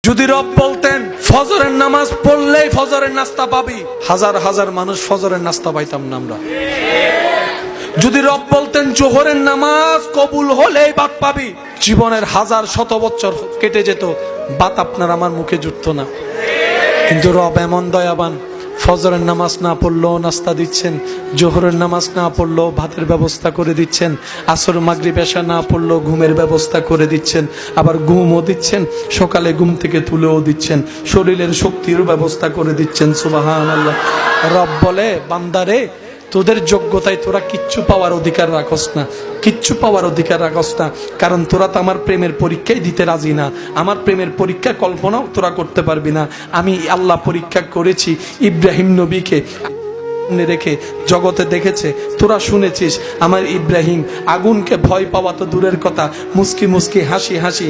যদি রব বলতেন ফজরের নামাজ পড়লেই ফজরের নাস্তা পাবি, হাজার হাজার মানুষ ফজরের নাস্তা পাইতাম না আমরা। যদি রব বলতেন জোহরের নামাজ কবুল হলেই ভাত পাবি, জীবনের হাজার শত বছর কেটে যেত, ভাত আপনার আমার মুখে জুটতো না। কিন্তু রব এমন দয়াবান, ফজরের নামাজ না পড়লেও নাস্তা দিচ্ছেন, জোহরের নামাজ না পড়লেও ভাতের ব্যবস্থা করে দিচ্ছেন, আসর মাগরিব এশা না পড়লেও ঘুমের ব্যবস্থা করে দিচ্ছেন, আবার ঘুমও দিচ্ছেন, সকালে ঘুম থেকে তুলেও দিচ্ছেন, শরীরের শক্তির ব্যবস্থা করে দিচ্ছেন। সুবহানাল্লাহ। রব বলে, বান্দারে তোদের যোগ্যতায় তোরা কিচ্ছু পাওয়ার অধিকার রাখস না, কিচ্ছু পাওয়ার অধিকার রাখস না, কারণ তোরা তো আমার প্রেমের পরীক্ষাই দিতে রাজি না। আমার প্রেমের পরীক্ষা কল্পনাও তোরা করতে পারবি না। আমি আল্লাহ পরীক্ষা করেছি ইব্রাহিম নবীকে রেখে, জগতে দেখেছে, তোরা শুনেছিস আমার ইব্রাহিম আগুনকে ভয় পাওয়া তো দূরের কথা, মুস্কি মুস্কি হাসি হাসি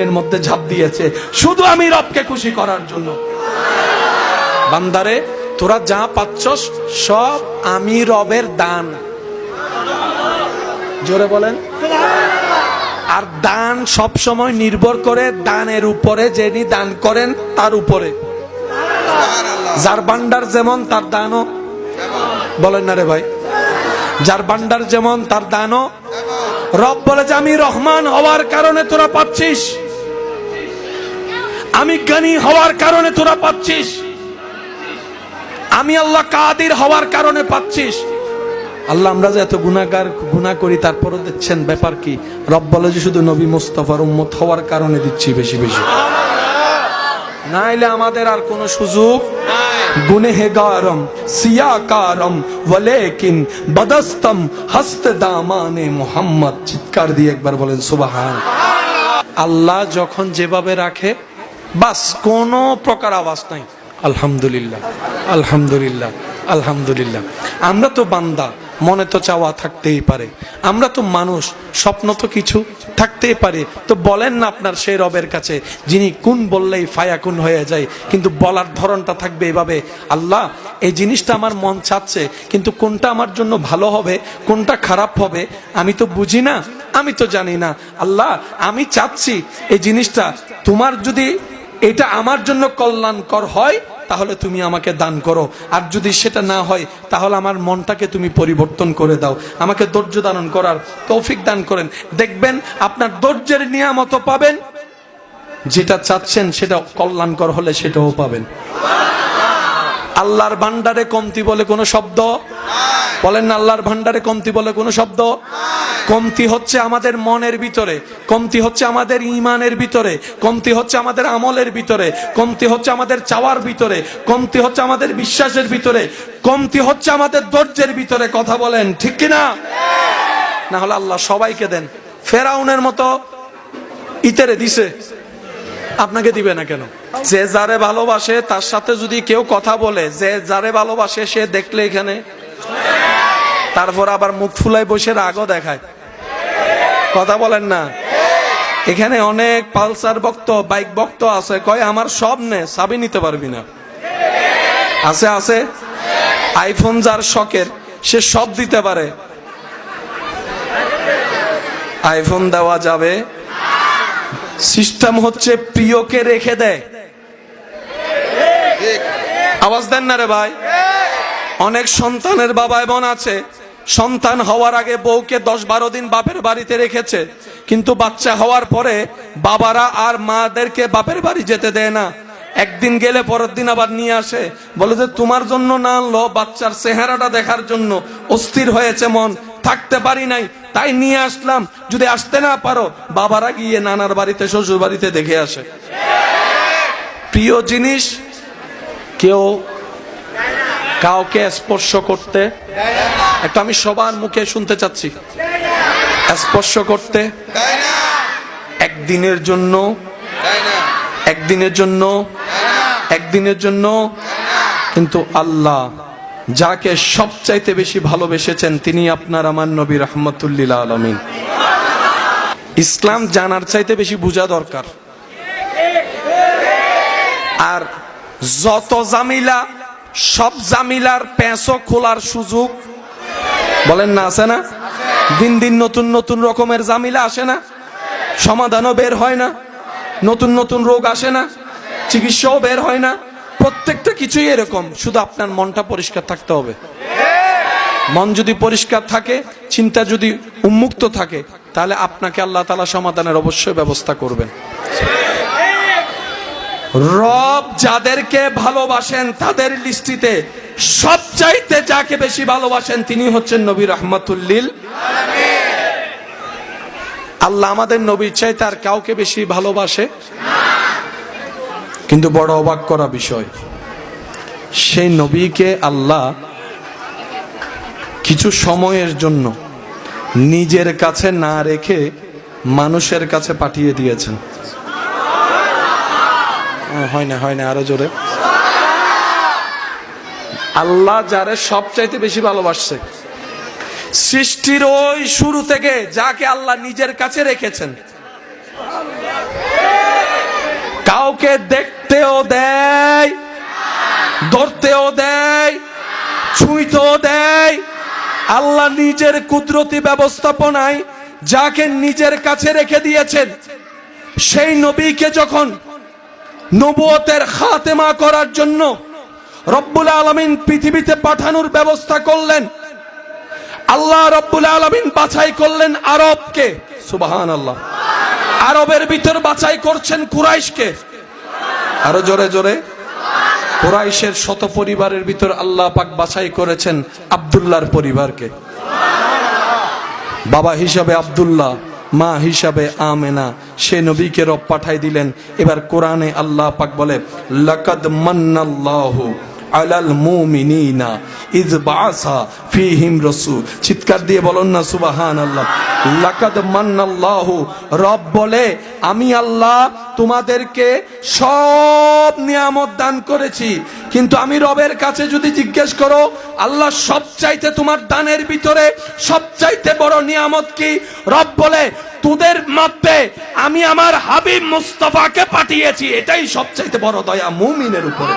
এর মধ্যে ঝাঁপ দিয়েছে, শুধু আমি রবকে খুশি করার জন্য। বান্দারে তোরা যা পাচ্ছস সব আমি রবের দান। জোরে বলেন। আর দান সব সময় নির্ভর করে দানের উপরে, যিনি দান করেন তার উপরে। যার ভান্ডার যেমন তার দানও, বলেন না রে ভাই, যার ভান্ডার যেমন তার দানও। রব বলে যে আমি রহমান হওয়ার কারণে তোরা পাচ্ছিস, আমি জ্ঞানী হওয়ার কারণে তোরা পাচ্ছিস, আমি আল্লাহ কাদির হওয়ার কারণে পাচ্ছিস। আল্লাহ আমরা যে এত গুনাহ করি তারপরও দিচ্ছেন, ব্যাপার কি? রব বলে যে শুধু নবী মুস্তাফার উম্মত হওয়ার কারণে দিচ্ছি বেশি বেশি, নাইলে আমাদের আর কোনো সুযোগ গুনেহগারম সিয়াকারম ওয়ালাকিন বদস্তম হস্ত দামানে মুহাম্মদ। চিৎকার দিয়ে একবার বলেন সুবহান। আল্লাহ যখন যেভাবে রাখে বাস কোনো প্রকার আওয়াজ নাই। আলহামদুলিল্লাহ, আলহামদুলিল্লাহ, আলহামদুলিল্লাহ। আমরা তো বান্দা, মনে তো চাওয়া থাকতেই পারে, আমরা তো মানুষ, স্বপ্ন তো কিছু থাকতেই পারে। তো বলেন না আপনার সেই রবের কাছে যিনি কুন বললেই ফায়াকুন হয়ে যায়, কিন্তু বলার ধরনটা থাকবে এভাবে, আল্লাহ এই জিনিসটা আমার মন চাচ্ছে, কিন্তু কোনটা আমার জন্য ভালো হবে কোনটা খারাপ হবে আমি তো বুঝি না, আমি তো জানি না। আল্লাহ আমি চাচ্ছি এই জিনিসটা তোমার, যদি এটা আমার জন্য কল্যাণকর হয় তাহলে তুমি আমাকে দান করো, আর যদি সেটা না হয় তাহলে আমার মনটাকে তুমি পরিবর্তন করে দাও, আমাকে ধৈর্য ধারণ করার তৌফিক দান করেন। দেখবেন আপনার ধৈর্যের নিয়ামত পাবেন, যেটা চাচ্ছেন সেটা কল্যাণকর হলে সেটাও পাবেন। আল্লাহর ভান্ডারে কমতি বলে কোনো শব্দ বলেন না, আল্লাহর ভান্ডারে কমতি বলে কোনো শব্দ। কমতি হচ্ছে আমাদের মনের ভিতরে, কমতি হচ্ছে আমাদের ঈমানের ভিতরে, কমতি হচ্ছে আমাদের আমলের ভিতরে, কমতি হচ্ছে আমাদের চাওয়ার ভিতরে, কমতি হচ্ছে আমাদের বিশ্বাসের ভিতরে, কমতি হচ্ছে আমাদের ধৈর্যের ভিতরে। কথা বলেন ঠিক কিনা? না হলে আল্লাহ সবাইকে দেন। ফেরাউনের মতো ইতেরে দিছে, আপনাকে দিবে না কেন? যে যারে ভালোবাসে তার সাথে যদি কেউ কথা বলে, যে যারে ভালোবাসে সে দেখলে এখানে, তারপর আবার মুখ ফুলাই বসে রাগও দেখায়। কথা বলেন না। এখানে অনেক পালসার ভক্ত, বাইক ভক্ত আছে, কয় আমার সব নে, চাবি নিতে পারবি না। আছে আছে। আইফোন যার শখের সে সব দিতে পারে, আইফোন দেওয়া যাবে। সিস্টেম হচ্ছে প্রিয়কে রেখে দেয়। আওয়াজ দেন না রে ভাই। অনেক সন্তানের বাবা এমন আছে, সন্তান হওয়ার আগে বউকে 10-12 দিন বাপের বাড়িতে রেখেছে, কিন্তু বাচ্চা হওয়ার পরে বাবারা আর মাদেরকে বাপের বাড়ি যেতে দেয় না। একদিন গেলে পরের দিন আবার নিয়ে আসে, বলে যে তোমার জন্য না আনলো, বাচ্চার চেহারাটা দেখার জন্য অস্থির হয়েছে মন, থাকতে পারি নাই তাই নিয়ে আসলাম। যদি আসতে না পারো বাবারা গিয়ে নানার বাড়িতে শ্বশুর বাড়িতে দেখে আসে। প্রিয় জিনিস কেউ কাউকে স্পর্শ করতে, একটা আমি সবার মুখে শুনতে চাচ্ছি, স্পর্শ করতে একদিনের জন্য, একদিনের জন্য, একদিনের জন্য। কিন্তু আল্লাহ যাকে সবচাইতে বেশি ভালোবেসেছেন তিনি আপনার আমার নবী রাহমাতুল আলামিন। ইসলাম জানার চাইতে বেশি বোঝা দরকার। আর যত জামিলা, সব জামিলার পেঁচো খোলার সুযোগ, বলেন না আছে না? দিন দিন নতুন নতুন রকমের জামিলা আসে না, সমাধানও বের হয় না, নতুন নতুন রোগ আসে না। চিকিৎসাও বের হয় না, প্রত্যেকটা কিছুই এরকম। শুধু আপনার মনটা পরিষ্কার থাকতে হবে। মন যদি পরিষ্কার থাকে, চিন্তা যদি উন্মুক্ত থাকে, তাহলে আপনাকে আল্লাহ তাআলা সমাধানের অবশ্যই ব্যবস্থা করবেন। রব যাদেরকে ভালোবাসেন তাদের লিস্টিতে সবচাইতে যাকে বেশি ভালোবাসেন তিনি হচ্ছেন নবী রাহমাতুল লিল আলামিন। আল্লাহ আমাদের নবীর চাইতে আর কাউকে বেশি ভালোবাসে না। কিন্তু বড় অবাক করা বিষয়, সেই নবীকে আল্লাহ কিছু সময়ের জন্য নিজের কাছে না রেখে মানুষের কাছে পাঠিয়ে দিয়েছেন। হয় না আরো জোরে। আল্লাহ যারে সবচাইতে বেশি ভালোবাসছে, সৃষ্টির ওই শুরু থেকে যাকে আল্লাহ নিজের কাছে রেখেছেন, কাউকে দেখতেও দেয়, ধরতেও দেয়, ছুঁইতেও দেয়। আল্লাহ নিজের কুদরতি ব্যবস্থাপনায় যাকে নিজের কাছে রেখে দিয়েছেন, সেই নবীকে যখন নবুয়তের খাতেমা করার জন্য রব্বুল আলামিন পৃথিবীতে পাঠানোর ব্যবস্থা করলেন, আল্লাহ রব্বুল আলামিন বাছাই করলেন আরবকে। সুবহানাল্লাহ। আরবের ভিতর বাছাই করছেন কুরাইশকে। আরো জোরে জোরে। কুরাইশের শত পরিবারের ভিতর আল্লাহ পাক বাছাই করেছেন আব্দুল্লাহর পরিবারকে। বাবা হিসাবে আব্দুল্লাহ, মা হিসাবে আমেনা, সে নবীকে রব পাঠাই দিলেন। এবার কোরআনে আল্লাহ পাক বলে, লাকাদ মান্নাল্লাহু আলাল মুমিনিনা ইয বাআসা ফীহিম রাসূল। চিৎকার দিয়ে বলুন না সুবহানাল্লাহ। লাকাদ মান্নাল্লাহু, রব বলে আমি আল্লাহ তোমাদেরকে সব নিয়ামত দান করেছি, কিন্তু আমি রবের কাছে যদি জিজ্ঞেস করো আল্লাহ সবচাইতে তোমার দানের ভিতরে সবচাইতে বড় নিয়ামত কি, রব বলে তোদের মধ্যে আমি আমার হাবিব মুস্তাফাকে পাঠিয়েছি, এটাই সবচাইতে বড় দয়া মুমিনের উপরে।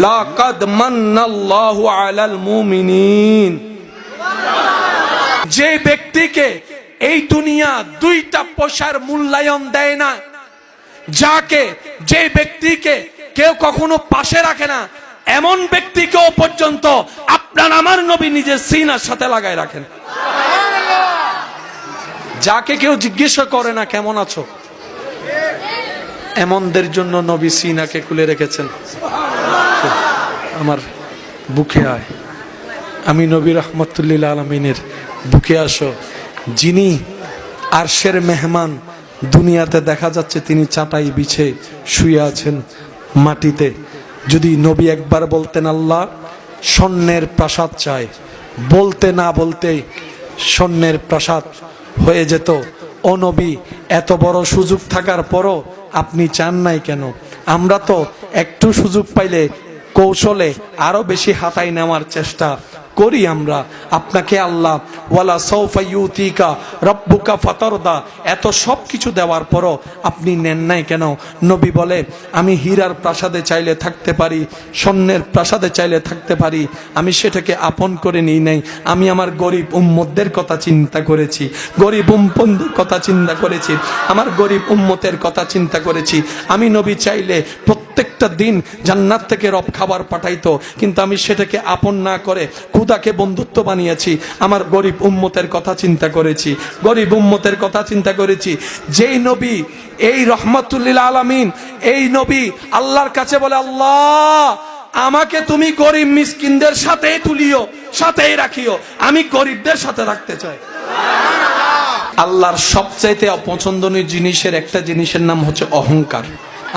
লাকাদ মান্নাল্লাহু আলাল মুমিনিন। যে ব্যক্তিকে এই দুনিয়া দুইটা পয়সার মূল্যায়ন দেয় না, যে ব্যক্তিকে কেউ কখনো পাশে রাখে না, এমন ব্যক্তিকেও পর্যন্ত আপনার আমার নবী নিজের সিনার সাথে লাগায় রাখেন। যাকে কেউ জিজ্ঞাসা করে না কেমন আছো, এমনদের জন্য নবী সিনাকে খুলে রেখেছেন। আমার বুকে আয়, আমি নবী রাহমাতুল লিল আলামিনের বুকে আসো। যিনি আরশের মেহমান, দুনিয়াতে দেখা যাচ্ছে তিনি চাটাই বিছে শুয়ে আছেন মাটিতে। যদি নবী একবার বলতেন আল্লাহ স্বর্ণের প্রাসাদ চাই, বলতে না বলতেই স্বর্ণের প্রাসাদ হয়ে যেত। ও নবী, এত বড় সুযোগ থাকার পরও আপনি চান নাই কেন? আমরা তো একটু সুযোগ পাইলে কৌশলে আরো বেশি হাতায় নেওয়ার চেষ্টা করি আমরা। আপনাকে আল্লাহ ওয়ালা সাউফা ইউতিকা রাব্বুকা ফাতারদা, এত সব কিছু দেওয়ার পরও আপনি নেন নাই কেন? নবী বলে আমি হীরার প্রাসাদে চাইলে থাকতে পারি, স্বর্ণের প্রাসাদে চাইলে থাকতে পারি, আমি সেটাকে আপন করে নিই নাই। আমি আমার গরিব উম্মতদের কথা চিন্তা করেছি, গরিব উম্মতের কথা চিন্তা করেছি, আমার গরিব উম্মতের কথা চিন্তা করেছি। আমি নবী চাইলে প্রত্যেকটা দিন জান্নাত থেকে রব খাবার পাঠাইতো, কিন্তু আমি সেটাকে আপন না করে খুদাকে বন্ধুত্ব বানিয়েছি। আমার গরিব উম্মতের কথা চিন্তা করেছি, গরিব উম্মতের কথা চিন্তা করেছি। যেই নবী এই রহমাতুল লিল আলামিন, এই নবী আল্লাহর কাছে বলে আল্লাহ আমাকে তুমি গরিব মিসকিনদের সাথে তুলিও, সাথেই রাখিও, আমি গরিবদের সাথে রাখতে চাই। আল্লাহর সবচাইতে অপছন্দনীয় জিনিসের একটা জিনিসের নাম হচ্ছে অহংকার।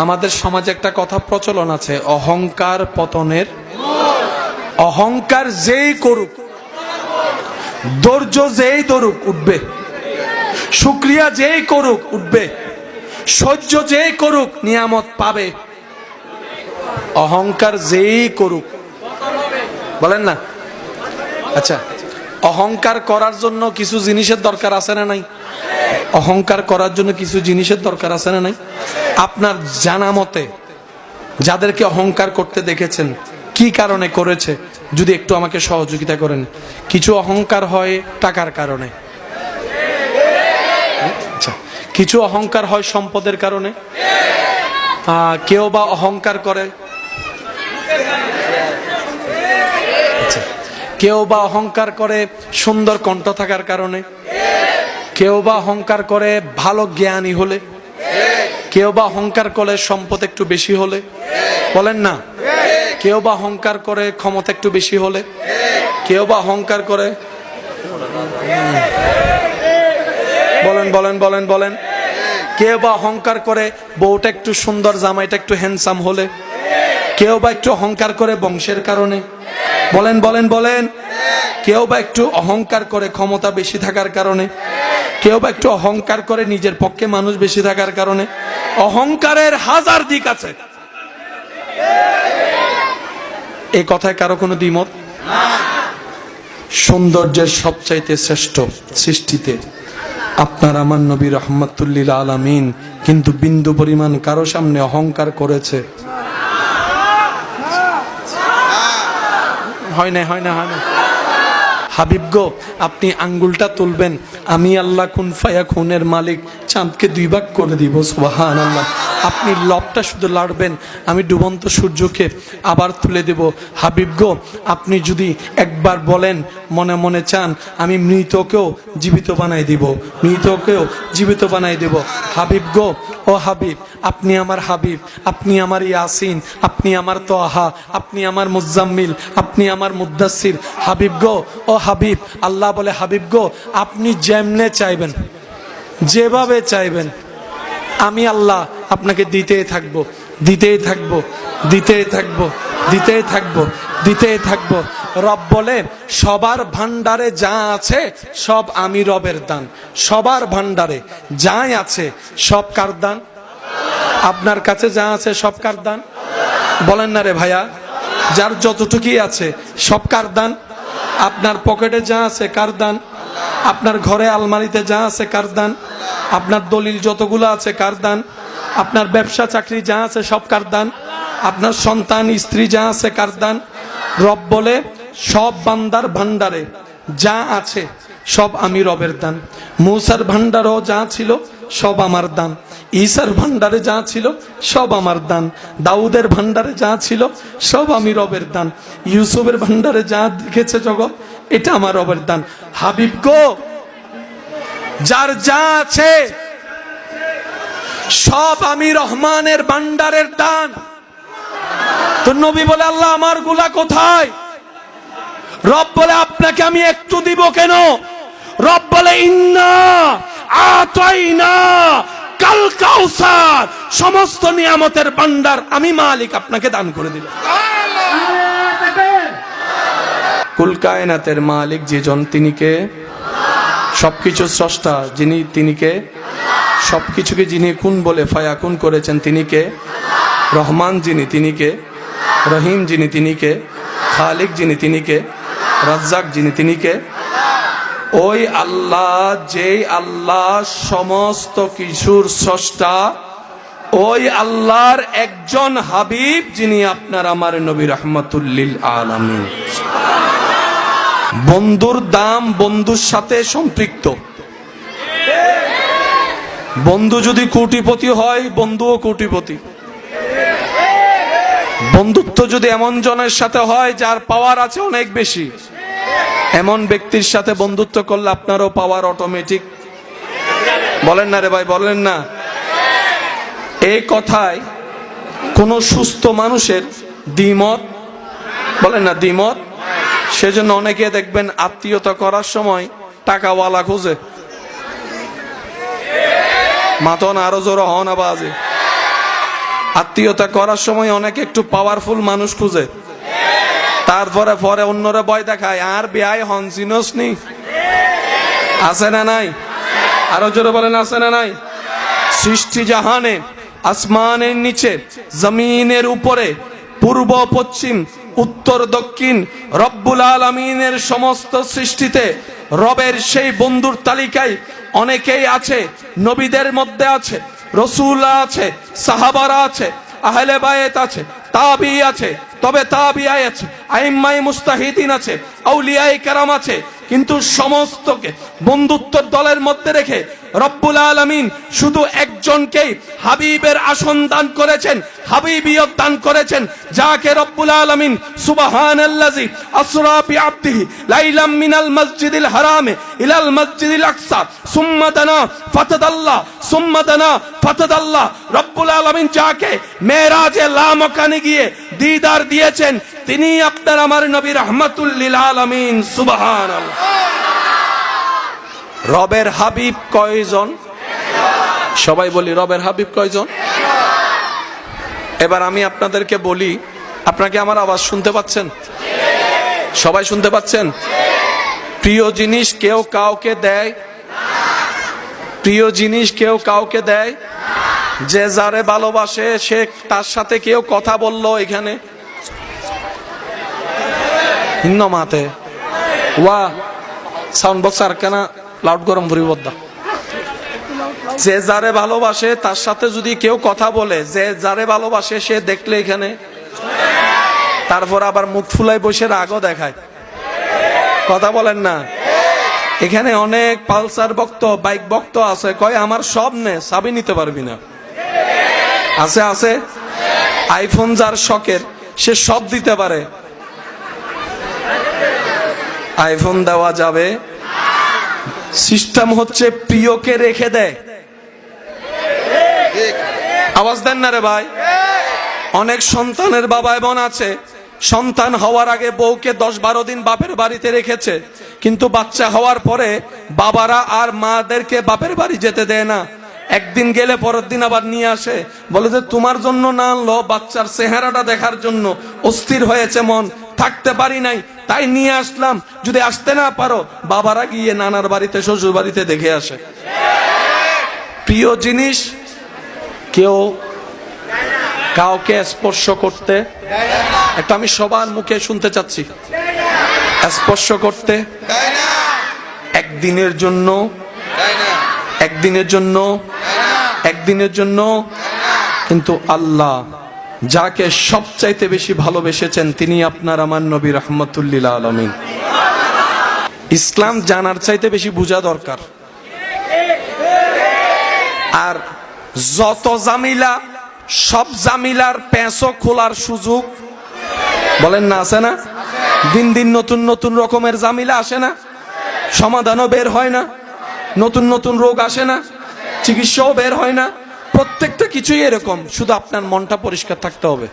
আমাদের সমাজে একটা কথা প্রচলন আছে, অহংকার পতনের। অহংকার যেই করুক, ধৈর্য যেই ধরুক উঠবে, শুকরিয়া যেই করুক উঠবে, সহ্য যেই করুক নিয়ামত পাবে। অহংকার যেই করুক, বলেন না? আচ্ছা, অহংকার করার জন্য কিছু জিনিসের দরকার আছে না নাই? অহংকার করার জন্য কিছু জিনিসের দরকার আছে না নাই? আপনার জানা মতে যাদেরকে অহংকার করতে দেখেছেন কি কারণে করেছে, যদি একটু আমাকে সহযোগিতা করেন। কিছু অহংকার হয় টাকার কারণে, আচ্ছা, কিছু অহংকার হয় সম্পদের কারণে, কেউ বা অহংকার করে, কেউ বা অহংকার করে সুন্দর কণ্ঠ থাকার কারণে, কেউ বা অহংকার করে ভালো জ্ঞানী হলে, কেউ বা অহংকার করে সম্পদ একটু বেশি হলে, বলেন না, কেউ বা অহংকার করে ক্ষমতা একটু বেশি হলে, কেউ বা অহংকার করে, বলেন বলেন বলেন বলেন, কেউ বা অহংকার করে বউটা একটু সুন্দর, জামাইটা একটু হ্যান্ডসাম হলে, কেউ বা একটু অহংকার করে বংশের কারণে, বলেন বলেন বলেন, কেউ বা একটু অহংকার করে ক্ষমতা বেশি থাকার কারণে, কেউ বা একটু অহংকার করে নিজের পক্ষে মানুষ বেশি থাকার কারণে। অহংকারের হাজার দিক আছে, এই কথায় কারো কোনো দ্বিমত? সৌন্দর্যের সবচাইতে শ্রেষ্ঠ সৃষ্টিতে আপনার আমার নবী রহমাতুল্লিল আলামিন কিন্তু বিন্দু পরিমাণ কারো সামনে অহংকার করেছে? হয় না, হয় না, হয় না। হাবিব গো, আপনি আঙ্গুলটা তুলবেন, আমি আল্লাহ কুন ফায়াকুনের মালিক, চাঁদকে 2 ভাগ করে দিব, সুবহানাল্লাহ। আপনি লবটা শুধু লাড়বেন, আমি ডুবন্ত সূর্যকে আবার তুলে দেব। হাবিব গো, আপনি যদি একবার বলেন, মনে মনে চান, আমি মৃতকেও জীবিত বানাই দিব, মৃতকেও জীবিত বানাই দেব। হাবিব গো, ও হাবিব, আপনি আমার হাবিব, আপনি আমার ইয়াসিন, আপনি আমার তোহা, আপনি আমার মুজাম্মিল, আপনি আমার মুদ্দাসির। হাবিব গো, ও হাবিব, আল্লাহ বলে, হাবিব গো, আপনি যেমনে চাইবেন, যেভাবে চাইবেন, আমি আল্লাহ আপনাকে দিতেই থাকবো, দিতেই থাকবো, দিতেই থাকবো, দিতেই থাকবো, দিতেই থাকবো। রব বলে, সবার ভান্ডারে যা আছে সব আমি রবের দান। সবার ভান্ডারে যাই আছে সব কার দান? আপনার কাছে যা আছে সব কার দান? বলেন না রে ভাইয়া, যার যতটুকুই আছে সব কার দান? আপনার পকেটে যা আছে কার দান? আপনার ঘরে আলমারিতে যা আছে কার দান? আপনার দলিল যতগুলো আছে কার দান? আপনার ব্যবসা চাকরি যা আছে সব কার দান? আপনার সন্তান স্ত্রী যা আছে কার দান? রব বলে, সব বান্দার ভান্ডারে যা আছে সব আমি রবের দান। মূসার ভান্ডারও যা ছিল সব আমার দান, ঈসার ভান্ডারে যা ছিল সব আমার দান, দাউদের ভান্ডারে যা ছিল সব আমি রবের দান, ইউসুফের ভান্ডারে যা দেখেছে জগৎ এটা আমার রবের দান। হাবিব গো, যার যা আছে সব আমি রহমানের ভান্ডারের দান। তো নবী বলে, আল্লাহ আমার গুলা কোথায়? রব বলে, আপনাকে আমি একটু দিব কেন? রব বলে, ইন্না আতাইনা কাল কাউসার, সমস্ত নিয়ামতের ভান্ডার আমি মালিক আপনাকে দান করে দিলাম। কুল কায়নাতের মালিক যেজন, তিনি কে? সবকিছু স্রষ্টা যিনি, তিনি কে? সবকিছুকে যিনি কুন বলে ফায়াকুন করেছেন, তিনি কে? রহমান যিনি, তিনি কে? রহিম যিনি, তিনি কে? খালিক যিনি, তিনি কে? রাজ্জাক যিনি, তিনি কে? ওই আল্লাহ, যেই আল্লাহ সমস্ত কিছুর স্রষ্টা, ওই আল্লাহর একজন হাবিব যিনি আপনার আমার নবী রাহমাতুল্লিল আলামিন। বন্ধুর দাম বন্ধুর সাথে সম্পৃক্ত। বন্ধু যদি কোটিপতি হয়, বন্ধুও কোটিপতি। বন্ধুত্ব যদি এমন জনের সাথে হয় যার পাওয়ার আছে অনেক বেশি, এমন ব্যক্তির সাথে বন্ধুত্ব করলে আপনারও পাওয়ার অটোমেটিক। বলেন না রে ভাই, বলেন না? এই কথায় কোন সুস্থ মানুষের দ্বিমত, বলেন না দ্বিমত? সেজন্য অনেকে দেখবেন আত্মীয়তা করার সময় টাকাওয়ালা খুঁজে, মাতন আরো জোর হন আবাজে। আত্মীয়তা করার সময় অনেকে একটু পাওয়ারফুল মানুষ খুঁজে, তারপরে পরে অন্যরা ভয় দেখায়, আর বিয়ায় হন চিনস নি? আছে না নাই? আরো জোরে বলেন, আছে না নাই? সৃষ্টি জাহানে, আসমানের নিচে, জমিনের উপরে, পূর্ব পশ্চিম উত্তর দক্ষিণ, রব্বুল আলামিনের সমস্ত সৃষ্টিতে রবের সেই বন্ধুর তালিকায় অনেকেই আছে। নবীদের মধ্যে আছে, রাসূল আছে, সাহাবারা আছে, আহলে বায়েত আছে, তাবি আছে, তবে তাবিআই আছে, আইম্মায়ে মুস্তাহিদিন আছে, আউলিয়ায়ে কেরাম আছে। কিন্তু সমস্তকে বন্ধুত্বের দলের মধ্যে রেখে রব্বুল আলামিন শুধু একজনকেই হাবিবের আসন দান করেছেন, হাবিবিয়ত দান করেছেন, যাকে রব্বুল আলামিন সুবহানাল্লাযী আসরা বিআবদিহি লাইলাম মিনাল মসজিদিল হারামে ইলাল মসজিদিল আকসা সুম্মা দানা ফাতাদাল্লাহ সুম্মা দানা ফাতাদাল্লাহ। রব্বুল আলামিন যাকে মেরাজে লামাকানে গিয়ে দিদার দিয়েছেন, তিনি আপনার আমার নবী রাহমাতুল লিল আলামিন। সুবহানাল্লাহ। রবের হাবিব কয়জন? সবাই বলি, রবের হাবিব কয়জন? এবার আমি আপনাদেরকে বলি, আপনাকে আমার আওয়াজ শুনতে পাচ্ছেন? সবাই শুনতে পাচ্ছেন? প্রিয় জিনিস কেউ কাউকে দেয়? প্রিয় জিনিস কেউ কাউকে দেয়? যে যারে ভালোবাসে সে তার সাথে কেউ কথা বললো এখানে হিন্নমাতে ওয়া সাউন্ড বক্স আর কেনা লাউড গরম ভরি বদ্দা। যে যারে ভালোবাসে তার সাথে যদি কেউ কথা বলে, যে যারে ভালোবাসে সে দেখলে এখানে, তারপর আবার মুখ ফুলাই বসে রাগও দেখায়। কথা বলেন না? এখানে অনেক পালসার ভক্ত, বাইক ভক্ত আছে, কয় আমার সব নে, চাবি নিতে পারবি না। আছে আছে। আইফোন যার শখের সে সব দিতে পারে, আইফোন দেওয়া যাবে? সিস্টেম হচ্ছে প্রিয়কে রেখে দেয়। আওয়াজ দেন না রে ভাই। অনেক সন্তানের বাবা এমন আছে, সন্তান হওয়ার আগে বউকে 10-12 দিন বাপের বাড়িতে রেখেছে, কিন্তু বাচ্চা হওয়ার পরে বাবারা আর মাদেরকে বাপের বাড়ি যেতে দেয় না। একদিন গেলে পরের দিন আবার নিয়ে আসে, বলে যে তোমার জন্য না আনলো, বাচ্চার চেহারাটা দেখার জন্য অস্থির হয়েছে মন, থাকতে পারি নাই, তাই নিয়ে আসলাম। যদি আসতে না পারো, বাবারা গিয়ে নানার বাড়িতে শ্বশুর বাড়িতে দেখে আসে। প্রিয় জিনিস কেউ কাউকে স্পর্শ করতে, একটা আমি সবার মুখে শুনতে চাচ্ছি, স্পর্শ করতে একদিনের জন্য, একদিনের জন্য, একদিনের জন্য। কিন্তু আল্লাহ যাকে সবচাইতে বেশি ভালোবেসেছেন তিনি আপনার আমার নবী রাহমাতুল লিল আলামিন। ইসলাম জানার চাইতে বেশি বোঝা দরকার। আর যত জামিলা, সব জামিলার পেঁচো খোলার সুযোগ বলেন না, আছে না? দিন দিন নতুন নতুন রকমের জামিলা আসে না? সমাধানও বের হয় না? নতুন নতুন রোগ আসে না? চিকিৎসাও বের হয় না? প্রত্যেকটা কিছুই এরকম, শুধু আপনার মনটা পরিষ্কার থাকতে হবে।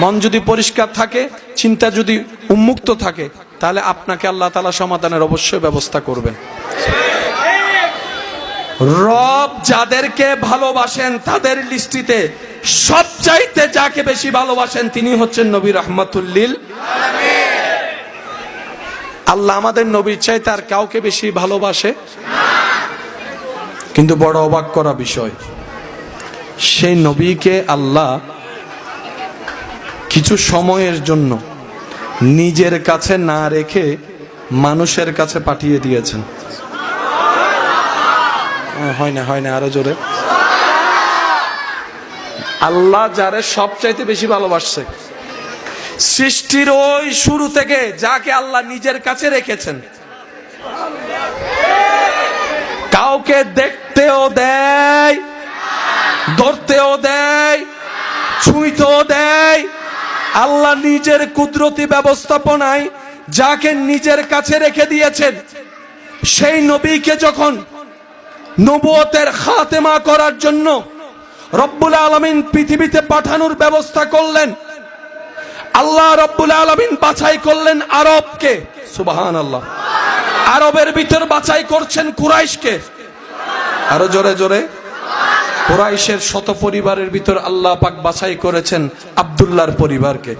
মন যদি পরিষ্কার থাকে, চিন্তা যদি উন্মুক্ত থাকে, তাহলে আপনাকে আল্লাহ তাআলা সমাধানের অবশ্যই ব্যবস্থা করবেন। রব যাদেরকে ভালোবাসেন তাদের লিস্টিতে সবচাইতে যাকে বেশি ভালোবাসেন তিনি হচ্ছেন নবী রাহমাতুল লিল আলামিন। আল্লাহ আমাদের নবীর চাইতে আর কাউকে বেশি ভালোবাসে। কিন্তু বড় অবাক করা বিষয়, সেই নবীকে আল্লাহ কিছু সময়ের জন্য নিজের কাছে না রেখে মানুষের কাছে পাঠিয়ে দিয়েছেন। হয় না, হয় না, আরো জোরে। আল্লাহ যারে সবচাইতে বেশি ভালোবাসছে, সৃষ্টির ওই শুরু থেকে যাকে আল্লাহ নিজের কাছে রেখেছেন, কাউকে দেখতেও দেয়, ধরতেও দেয়, ছুঁইতেও দেয়। আল্লাহ নিজের কুদরতি ব্যবস্থাপনায় যাকে নিজের কাছে রেখে দিয়েছেন, সেই নবীকে যখন নবুয়তের খাতেমা করার জন্য রব্বুল আলামিন পৃথিবীতে পাঠানোর ব্যবস্থা করলেন, আল্লাহ রব্বুল আলামিন বাছাই করলেন আরবকে। সুবহানাল্লাহ। আরবের ভিতর বাছাই করছেন কুরাইশকে। আরো জোরে জোরে। কুরাইশের শত পরিবারের ভিতর আল্লাহ পাক বাছাই করেছেন আব্দুল্লাহর পরিবারকে।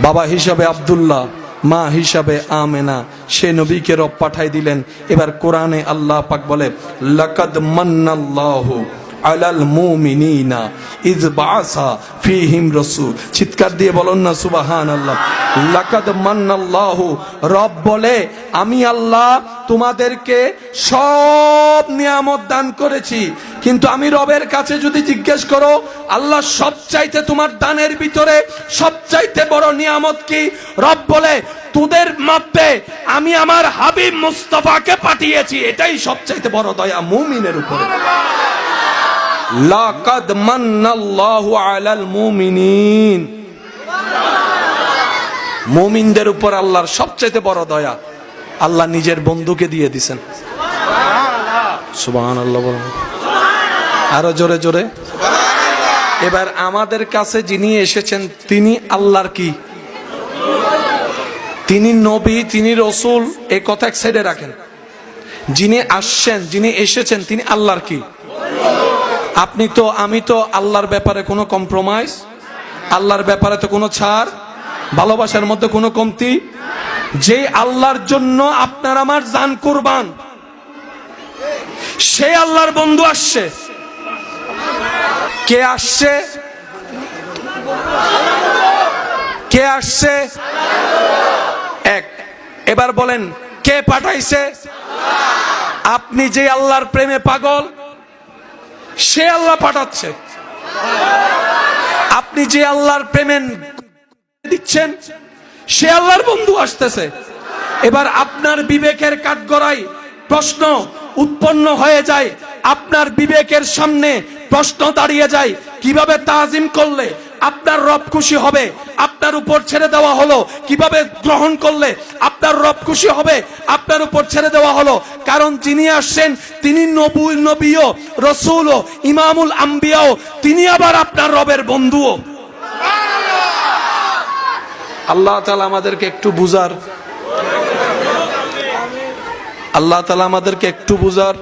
বাবা হিসাবে আব্দুল্লাহ, মা হিসাবে আমেনা, সে নবীকে রব পাঠাই দিলেন। এবার কোরআনে আল্লাহ পাক বলে, লাকাদ মান্নাল্লাহু আলাল মুমিনিনা ইয বাআসা ফীহিম রাসূল। চিৎকার দিয়ে বলুন না সুবহানাল্লাহ। লাকাদ মান্নাল্লাহু, রব বলে আমি আল্লাহ তোমাদেরকে সব নিয়ামত দান করেছি, কিন্তু আমি রবের কাছে যদি জিজ্ঞেস করো আল্লাহ সবচাইতে তোমার দানের ভিতরে সবচাইতে বড় নিয়ামত কি, রব বলে তোদের মধ্যে আমি আমার হাবিব মুস্তাফাকে পাঠিয়েছি, এটাই সবচাইতে বড় দয়া মুমিনের উপরে। লাকাদ মান্নাল্লাহু আলাল মুমিনিন, মুমিনদের উপর আল্লাহর সবচাইতে বড় দয়া, আল্লাহ নিজের বন্ধুকে দিয়ে দিয়েছেন। সুবহানাল্লাহ বলেন, আরো জোরে জোরে। এবার আমাদের কাছে যিনি এসেছেন তিনি আল্লাহর কি, তিনি নবী, তিনি রসুল, এই কথা এক সাইডে রাখেন। যিনি আসছেন, যিনি এসেছেন তিনি আল্লাহর কি। আপনি তো আমি তো আল্লাহর ব্যাপারে কোনো কম্প্রোমাইজ, আল্লাহর ব্যাপারে তো কোনো ছাড়, ভালোবাসার মধ্যে কোনো কমতি। যে আল্লাহর জন্য আপনার আমার জান কুরবান, সে আল্লাহর বন্ধু আসছে। কে আসছে? কে আসছে? এক। এবার বলেন কে পাঠাইছে? আপনি যে আল্লাহর প্রেমে পাগল, সে আল্লাহ পাঠাচ্ছে। আপনি যে আল্লাহর প্রেমে দিচ্ছেন, সে আল্লাহর বন্ধু আসতেছে। এবার আপনার বিবেকের কাঠগড়ায় প্রশ্ন উৎপন্ন হয়ে যায়, আপনার বিবেকের সামনে প্রশ্ন দাঁড়িয়ে যায়, কিভাবে তাজিম করলে আপনার রব খুশি হবে, আপনার উপর ছেড়ে দেওয়া হলো, কিভাবে গ্রহণ করলে আপনার রব খুশি হবে, আপনার উপর ছেড়ে দেওয়া হলো। কারণ যিনি আসছেন তিনি নবীও, রসুলও, ইমামুল আম্বিয়াও, তিনি আবার আপনার রবের বন্ধুও। আল্লাহ তাআলা আমাদেরকে একটু বুঝার, আল্লাহ তাআলা আমাদেরকে একটু বুঝার।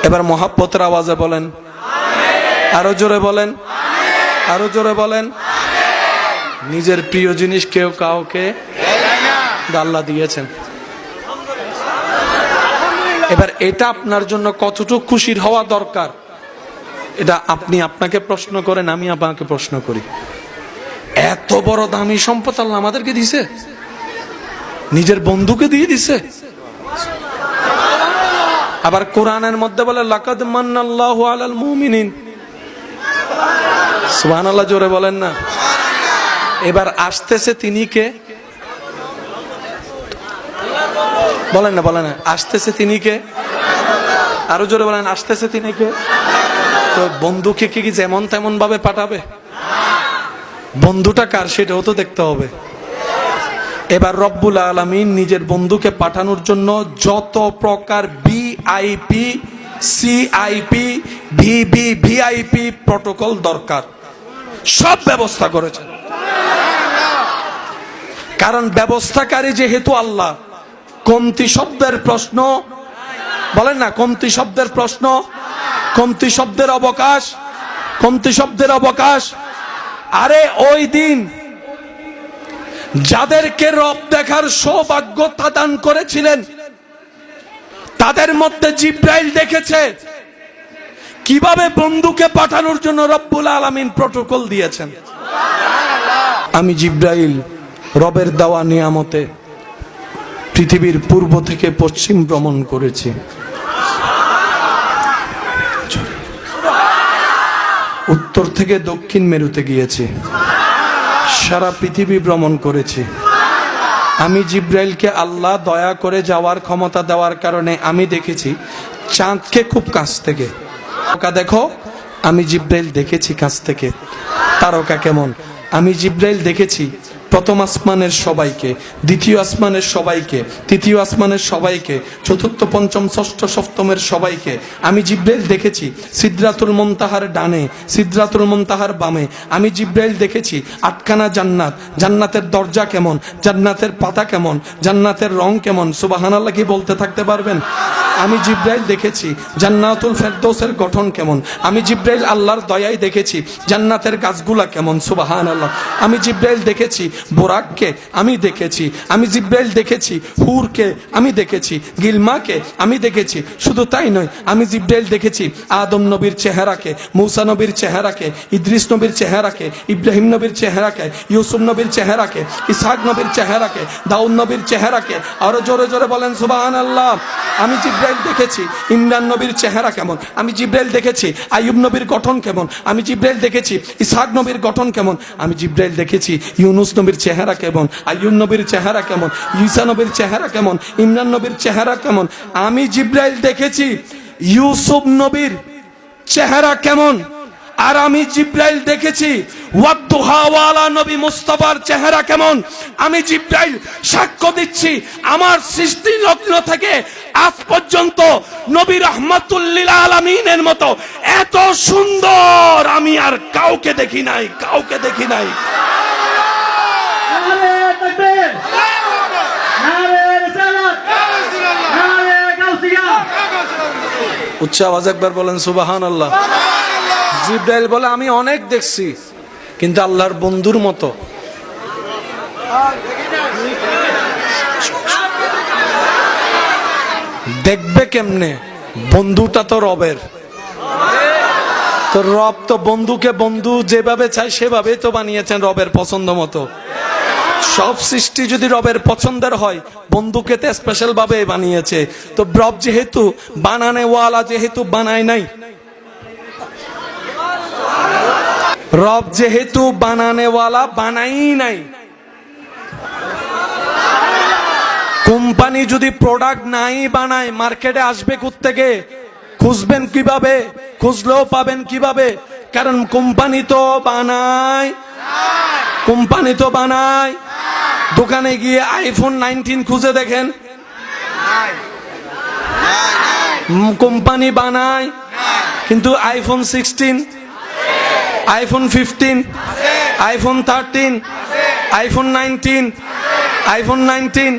এবার মহাব্বতের আওয়াজে বলেন, আরো জোরে বলেন, আরো জোরে বলেন। নিজের প্রিয় জিনিস কেউ কাউকে আল্লাহ দিয়েছেন। এবার এটা আপনার জন্য কতটুকু খুশির হওয়া দরকার, এটা আপনি আপনাকে প্রশ্ন করেন, আমি আপনাকে প্রশ্ন করি। এত বড় দামি সম্পদ আল্লাহ আমাদেরকে দিছে, নিজের বন্ধুকে দিয়ে দিছে। আবার কোরআনের মধ্যে বলে লাকাদ মান্নাল্লাহু আলাল মুমিনিন। সুবহানাল্লাহ জোরে বলেন না। এবার আসতেছে তিনি কে? বলেন না, বলেন না, আসতেছে তিনি কে? আরো জোরে বলেন, আসতেছে তিনি কে? তো বন্ধুকে কি যেমন তেমন ভাবে পাঠাবে? বন্ধুটা কার সেটাও তো দেখতে হবে। এবার রব্বুল আলামিন নিজের বন্ধুকে পাঠানোর জন্য যত প্রকার VIP, CIP, VIP প্রটোকল দরকার সব ব্যবস্থা করেছেন। কারণ ব্যবস্থাকারী যেহেতু আল্লাহ, কমতি শব্দের প্রশ্ন, বলেন না, কমতি শব্দের প্রশ্ন, কমতি শব্দের অবকাশ, কমতি শব্দের অবকাশ। আরে ওই দিন যাদেরকে রব দেখার সৌভাগ্য দান করেছিলেন, তাদের মধ্যে জিব্রাইল দেখেছে কিভাবে বন্ধুকে পাঠানোর জন্য রব্বুল আলামিন প্রটোকল দিয়েছেন। আমি জিব্রাইল রবের দেওয়া নিয়ামতে পৃথিবীর পূর্ব থেকে পশ্চিম ভ্রমণ করেছি, উত্তর থেকে দক্ষিণ মেরুতে গিয়েছি, সারা পৃথিবী ভ্রমণ করেছি। আমি জিব্রাইলকে আল্লাহ দয়া করে যাওয়ার ক্ষমতা দেওয়ার কারণে আমি দেখেছি চাঁদকে খুব কাছ থেকে। তারকা দেখো, আমি জিব্রাইল দেখেছি কাছ থেকে। তারকা কেমন? আমি জিব্রাইল দেখেছি প্রথম আসমানের সবাইকে, দ্বিতীয় আসমানের সবাইকে, তৃতীয় আসমানের সবাইকে, চতুর্থ পঞ্চম ষষ্ঠ সপ্তমের সবাইকে। আমি জিব্রাইল দেখেছি সিদরাতুল মুনতাহার ডানে, সিদরাতুল মুনতাহার বামে। আমি জিব্রাইল দেখেছি আটখানা জান্নাত, জান্নাতের দরজা কেমন, জান্নাতের পাতা কেমন, জান্নাতের রং কেমন। সুবহানাল্লাহ কি বলতে থাকতে পারবেন? আমি জিব্রাইল দেখেছি জান্নাতুল ফেরদৌসের গঠন কেমন। আমি জিব্রাইল আল্লাহর দয়ায় দেখেছি জান্নাতের গাছগুলা কেমন। সুবহানাল্লাহ। আমি জিব্রাইল দেখেছি বোরাককে আমি দেখেছি, আমি জিব্রাইল দেখেছি, হুরকে আমি দেখেছি, গিলমাকে আমি দেখেছি। শুধু তাই নয়, আমি জিব্রাইল দেখেছি আদম নবীর চেহারাকে, মূসা নবীর চেহারাকে, ইদ্রিস নবীর চেহারাকে, ইব্রাহিম নবীর চেহারাকে, ইউসুফ নবীর চেহারাকে, ইসহাক নবীর চেহারাকে, দাউদ নবীর চেহারাকে। আরো জোরে জোরে বলেন সুবহানাল্লাহ। আমি জিব্রাইল দেখেছি ইমরান নবীর চেহারা কেমন, আমি জিব্রাইল দেখেছি আইয়ুব নবীর গঠন কেমন, আমি জিব্রাইল দেখেছি ইসহাক নবীর গঠন কেমন, আমি জিব্রাইল দেখেছি ইউনুস নবীর চেহারা কেমন, আইয়ুব নবীর চেহারা কেমন, ঈসা নবীর চেহারা কেমন, ইমরান নবীর চেহারা কেমন। আমি জিব্রাইল দেখেছি ইউসুফ নবীর চেহারা কেমন, আর আমি জিব্রাইল দেখেছি ওয়াদুহাওয়ালা নবী মুস্তাফার চেহারা কেমন। আমি জিব্রাইল সাক্ষ্য দিচ্ছি, আমার সৃষ্টি লগ্ন থেকে আজ পর্যন্ত নবী রাহমাতুল লিল আলামিনের মতো এত সুন্দর আমি আর কাউকে দেখি নাই, কাউকে দেখি নাই। নারে তাকবীর, নারে রিসালাত, নারে গাউসিয়া। উচ্চ আওয়াজ একবার বলেন সুবহানাল্লাহ। জিব্রাইল বলে আমি অনেক দেখছি, কিন্তু আল্লাহর বন্ধুর মতো দেখবে কেমনে? বন্ধুটা তো রবের, তো রব তো বন্ধুকে বন্ধু যেভাবে চায় সেভাবেই তো বানিয়েছেন রবের পছন্দ মতো। সব সৃষ্টি যদি রবের পছন্দের হয়, বন্ধুকে তো স্পেশাল ভাবে বানিয়েছে। তো রব যেহেতু বানানেওয়ালা, যেহেতু বানায় নাই, রব যেহেতু বানানেওয়ালা বানাই নাই, কোম্পানি যদি প্রোডাক্ট নাই বানায়, মার্কেটে আসবে কোত্থেকে? খুঁজবেন কিভাবে? খুঁজলেও পাবেন কিভাবে? কারণ কোম্পানি তো বানায়, কোম্পানি তো বানায়। দোকানে গিয়ে আইফোন 19 খুঁজে দেখেন, কোম্পানি বানায়, কিন্তু iPhone 16, iPhone 15, iPhone 13, iPhone 19, iPhone 19।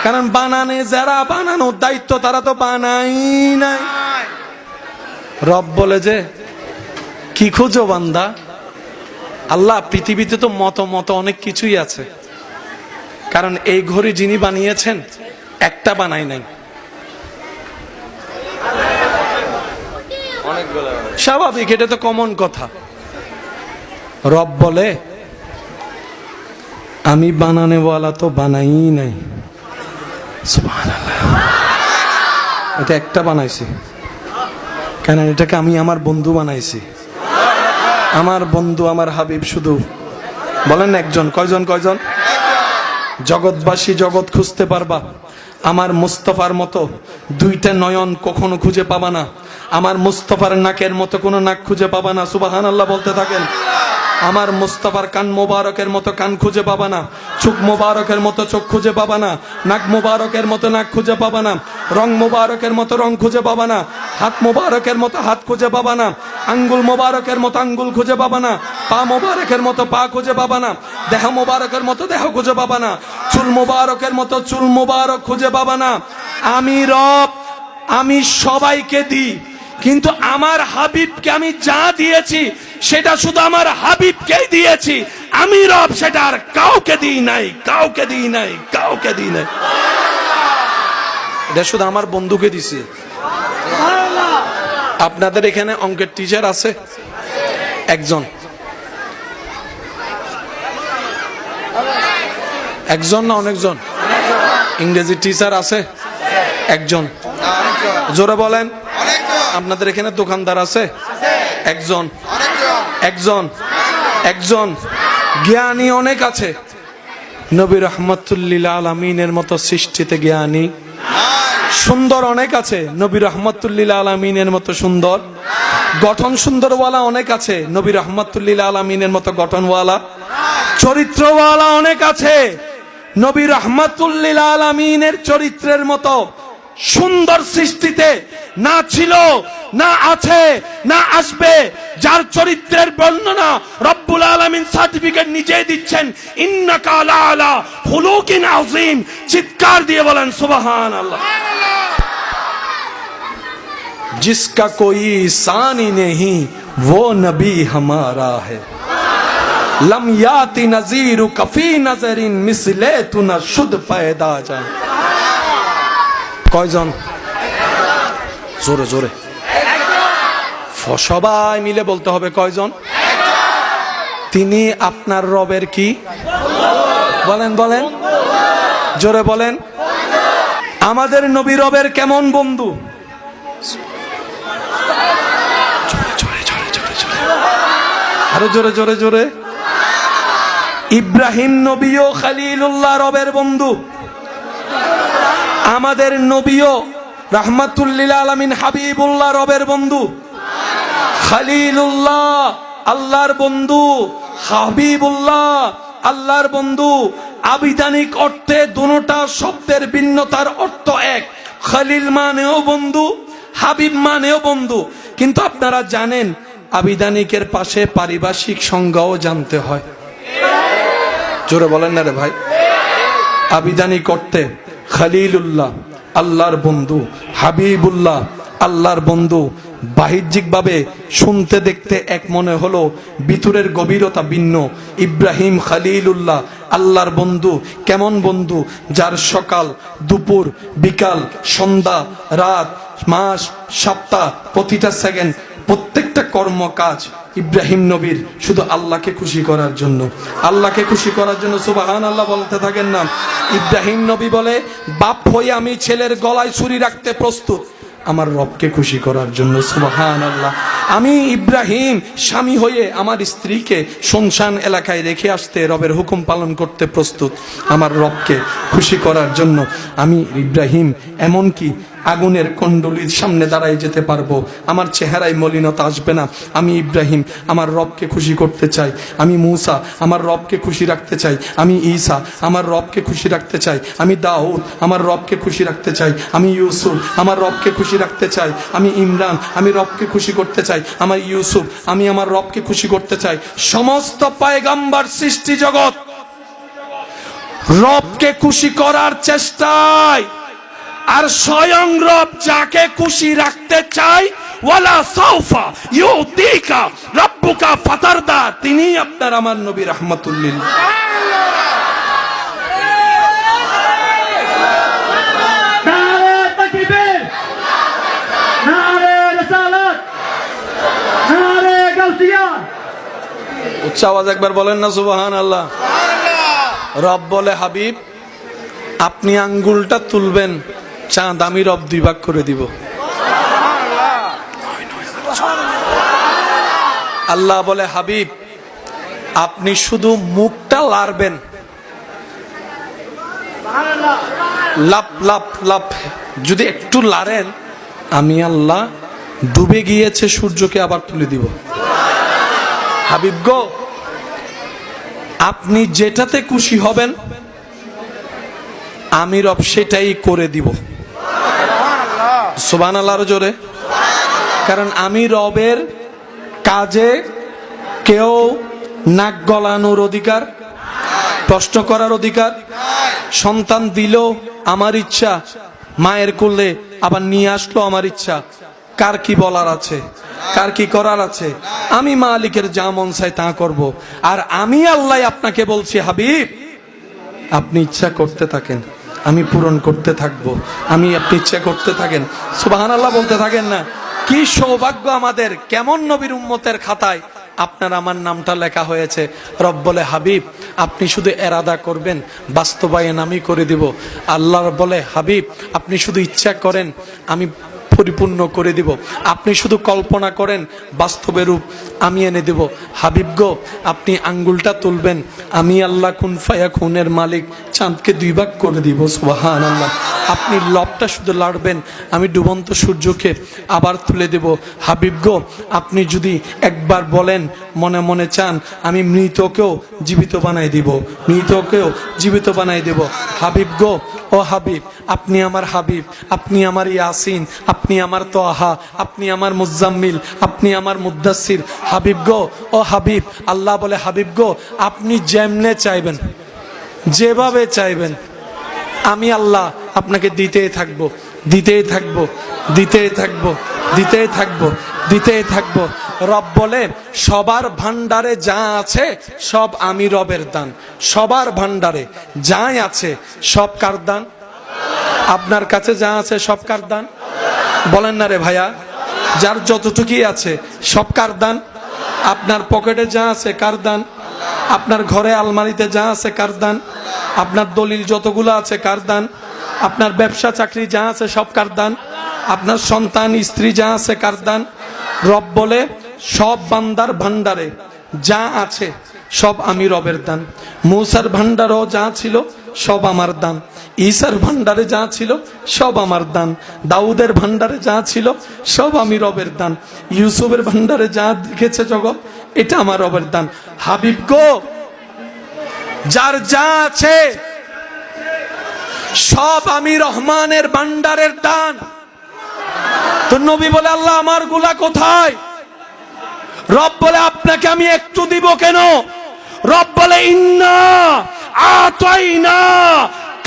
কারণ বানানে যারা বানানোর দায়িত্ব তারা তো বানাই নাই। রব বলে যে কি খুঁজো বান্দা? আল্লাহ পৃথিবীতে তো মত মত অনেক কিছুই আছে, কারণ এই ঘড়ি যিনি বানিয়েছেন একটা বানাই নাই, স্বাভাবিক, এটা তো কমন কথা। রব বলে আমি বানানেওয়ালা তো বানাই নাই, সুবহানাল্লাহ। এটা একটা বানাইছি, কেন? এটাকে আমি আমার বন্ধু বানাইছি। আমার বন্ধু, আমার হাবিব শুধু বলেন একজন। কয়জন? কয়জন? জগৎবাসী জগৎ খুঁজতে পারবা, আমার মুস্তাফার মতো দুইটা নয়ন কখনো খুঁজে পাবা না, আমার মুস্তাফার নাকের মতো কোনো নাক খুঁজে পাবা না। সুবহানাল্লাহ বলতে থাকেন। আমার মুস্তাফার কান মোবারকের মতো কান খুঁজে পাবা না, চোখ মোবারকের মতো চোখ খুঁজে পাবা না, নাক মোবারকের মতো নাক খুঁজে পাবা না, রং মোবারকের মতো রং খুঁজে পাবা না, হাত মোবারকের মতো হাত খুঁজে পাবা না, আঙ্গুল মোবারকের মতো আঙ্গুল খুঁজে পাবা না, পা মোবারকের মতো পা খুঁজে পাবা না, দেহ মোবারকের মতো দেহ খুঁজে পাবা না, চুল মোবারকের মতো চুল মোবারক খুঁজে পাবা না। আমি রব, আমি সবাইকে দিই, কিন্তু আমার হাবিবকে আমি যা দিয়েছি সেটা শুধু আমার হাবিবকেই দিয়েছি। আমি রব, সেটা আর কাউকে দিই নাই, কাউকে দিই নাই, কাউকে দিই নাই। এটা শুধু আমার বন্ধুকে দিছি। আপনাদের এখানে অঙ্কের টিচার আছে একজন? একজন না অনেকজন? ইংরেজি টিচার আছে একজন? জোরে বলেন। আপনাদের এখানে দোকানদার আছে একজন? একজন? একজন? জ্ঞানী অনেক আছে। নবী রাহমাতুল লিল আলামিনের মতো সৃষ্টিতে জ্ঞানী সুন্দর অনেক আছে, নবী রাহমাতুল লিল আলামিনের মতো সুন্দর। গঠন সুন্দরওয়ালা অনেক আছে, নবী রাহমাতুল লিল আলামিনের মতো গঠনওয়ালা। চরিত্রওয়ালা অনেক আছে, নবী রাহমাতুল লিল আলামিনের চরিত্রের মতো সুন্দর সৃষ্টিতে না ছিল, না আছে, না আসবে। যার চরিত্রের বর্ণনা রব্বুল আলামিন সার্টিফিকেট নিজেই দিচ্ছেন, ইন্নাকা আলা আলা খুলুকিন আযীম। চিৎকার দিয়ে বলেন সুবহানাল্লাহ। जिसका कोई सानी नहीं वो नबी हमारा है। लम याति नजीरु कफी नजरिन मिसले तु न शुद्ध पैदा जा। কয়জন? জোরে জোরে সবাই মিলে বলতে হবে কয়জন? তিনি আপনার রবের কি? বলেন বলেন জোরে বলেন। আমাদের নবী রবের কেমন বন্ধু? আরো জোরে জোরে জোরে। ইব্রাহিম নবীও খলিলুল্লাহ রবের বন্ধু। আমাদের নবীও রাহমাতুল লিল আলামিন হাবিবুল্লাহ রবের বন্ধু। খলিলুল্লাহ আল্লাহর বন্ধু, হাবিবুল্লাহ আল্লাহর বন্ধু। আবিধানিক অর্থে দুটোটা শব্দের ভিন্নতার অর্থ এক। খলিল মানেও বন্ধু, হাবিব মানেও বন্ধু। কিন্তু আপনারা জানেন আবিধানিকের পাশে পারিভাষিক সংজ্ঞাও জানতে হয়। জোরে বলেন না রে ভাই। আবিধানিক অর্থে খলিলুল্লাহ আল্লাহর বন্ধু, হাবিবুল্লাহ আল্লাহর বন্ধু। বাহ্যিকভাবে শুনতে দেখতে এক মনে হলো, ভিতরের গভীরতা ভিন্ন। ইব্রাহিম খলিলুল্লাহ আল্লাহর বন্ধু। কেমন বন্ধু? যার সকাল, দুপুর, বিকাল, সন্ধ্যা, রাত, মাস, সপ্তাহ, প্রতিটা সেকেন্ড, প্রত্যেকটা কর্মকাজ ইব্রাহিম নবীর শুধু আল্লাহকে খুশি করার জন্য, আল্লাহকে খুশি করার জন্য। সুবহানাল্লাহ বলতে থাকেন না। ইব্রাহিম নবী বলে, বাপ হয়ে আমি ছেলের গলায় ছুরি রাখতে প্রস্তুত আমার রবকে খুশি করার জন্য। সুবহানাল্লাহ। আমি ইব্রাহিম স্বামী হয়ে আমার স্ত্রীকে শুনশান এলাকায় রেখে আসতে রবের হুকুম পালন করতে প্রস্তুত আমার রবকে খুশি করার জন্য। আমি ইব্রাহিম এমনকি আগুনের কুণ্ডলীর সামনে দাঁড়ায় যেতে পারবো, আমার চেহারায় মলিনতা আসবে না। আমি ইব্রাহিম আমার রবকে খুশি করতে চাই। আমি মূসা আমার রবকে খুশি রাখতে চাই। আমি ঈসা আমার রবকে খুশি রাখতে চাই। আমি দাউদ আমার রবকে খুশি রাখতে চাই। আমি ইউসুফ আমার রবকে খুশি রাখতে চাই। আমি ইমরান আমি রবকে খুশি করতে চাই। আমার ইউসুফ আমি আমার রবকে খুশি করতে চাই। সমস্ত পয়গম্বর সৃষ্টি জগৎ রবকে খুশি করার চেষ্টায়, আর স্বয়ং রব যাকে খুশি রাখতে চাই, ওয়ালা সাউফা ইউতিকা রাব্বুকা ফাতারদা, তিনি আপনার আমার নবী রাহমাতুল লিল। নারে তাকবীর, নারে রিসালাত, নারে গাউসিয়া। উচ্চ আওয়াজ একবার বলেন না সুবহানাল্লাহ। রব বলে, হাবিব আপনি আঙ্গুলটা তুলবেন, চাঁদ আমি রব দুই ভাগ করে দিব। আল্লাহ বলে, হাবিব আপনি শুধু মুখটা লাড়বেন, লাপ লাপ লাপ যদি একটু লাড়েন, আমি আল্লাহ ডুবে গিয়েছে সূর্যকে আবার তুলে দিব। হাবিব গো, আপনি যেটাতে খুশি হবেন আমি রব সেটাই করে দিব। সুবহানাল্লাহর জোরে। কারণ আমি রবের কাজে কেউ নাক গলানোর অধিকার, প্রশ্ন করার অধিকার। সন্তান দিল আমার ইচ্ছা, মায়ের কোলে আবার নিয়ে আসলো আমার ইচ্ছা। কার কি বলার আছে, কার কি করার আছে? আমি মালিকের যা মন চাই তা করব। আর আমি আল্লাহ আপনাকে বলছি, হাবিব আপনি ইচ্ছা করতে থাকেন, আমি পূরণ করতে থাকবো। আমি আপনি ইচ্ছা করতে থাকেন, সুবহানাল্লাহ বলতে থাকেন না। কি সৌভাগ্য আমাদের, কেমন নবীর উম্মতের খাতায় আপনার আমার নামটা লেখা হয়েছে। রব বলে, হাবিব আপনি শুধু এরাদা করবেন, বাস্তবায়ন আমি করে দিব। আল্লাহ বলে, হাবিব আপনি শুধু ইচ্ছা করেন, আমি পরিপূর্ণ করে দিব। আপনি শুধু কল্পনা করেন, বাস্তবে রূপ আমি এনে দেব। হাবিব গো, আপনি আঙ্গুলটা তুলবেন, আমি আল্লাহ কুন ফায়াকুনের মালিক চাঁদকে দুই ভাগ করে দিব। সুবহানাল্লাহ। আপনি লবটা শুধু লাড়বেন, আমি ডুবন্ত সূর্যকে আবার তুলে দেব। হাবিব গো, আপনি যদি একবার বলেন, মনে মনে চান, আমি মৃতকেও জীবিত বানাই দিব, মৃতকেও জীবিত বানাই দেব। হাবিব গো, ও হাবিব আপনি আমার হাবিব, আপনি আমার ইয়াসিন, আপনি আমার তোহা, আপনি আমার মুজাম্মিল, আপনি আমার মুদ্দাসির। হাবিব গো, ও হাবিব, আল্লাহ বলে, হাবিব গো আপনি যেমনে চাইবেন, যেভাবে চাইবেন, আমি আল্লাহ আপনাকে দিতেই থাকবো, দিতেই থাকবো, দিতেই থাকবো, দিতেই থাকবো, দিতেই থাকবো। রব বলে সবার ভান্ডারে যা আছে সব আমি রবের দান। সবার ভান্ডারে যাই আছে সব কার দান? আপনার কাছে যা আছে সব কার দান? বলেন না রে ভাইয়া, যার যতটুকুই আছে সব কার দান? আপনার পকেটে যা আছে কার দান? আপনার ঘরে আলমারিতে যা আছে কার দান? আপনার দলিল যতগুলো আছে কার দান? আপনার ব্যবসা চাকরি যা আছে সব কার দান? আপনার সন্তান স্ত্রী যা আছে কার দান? রব বলে সব বান্দার ভান্ডারে যা আছে সব আমি রবের দান। মূসার ভান্ডারও যা ছিল সব আমার দান। ঈসার ভান্ডারে যা ছিল সব আমার দান। দাউদের ভান্ডারে যা ছিল সব আমি রবের দান। ইউসুফের ভান্ডারে যা লিখেছে জগৎ এটা আমার রবের দান। হাবিব গো, যার যা আছে সব আমি রহমানের ভান্ডারের দান। তো নবী বলে আল্লাহ আমার গুলা কোথায়? রব বলে আপনাকে আমি একটু দিব কেন? রব বলে ইন্না আতাইনা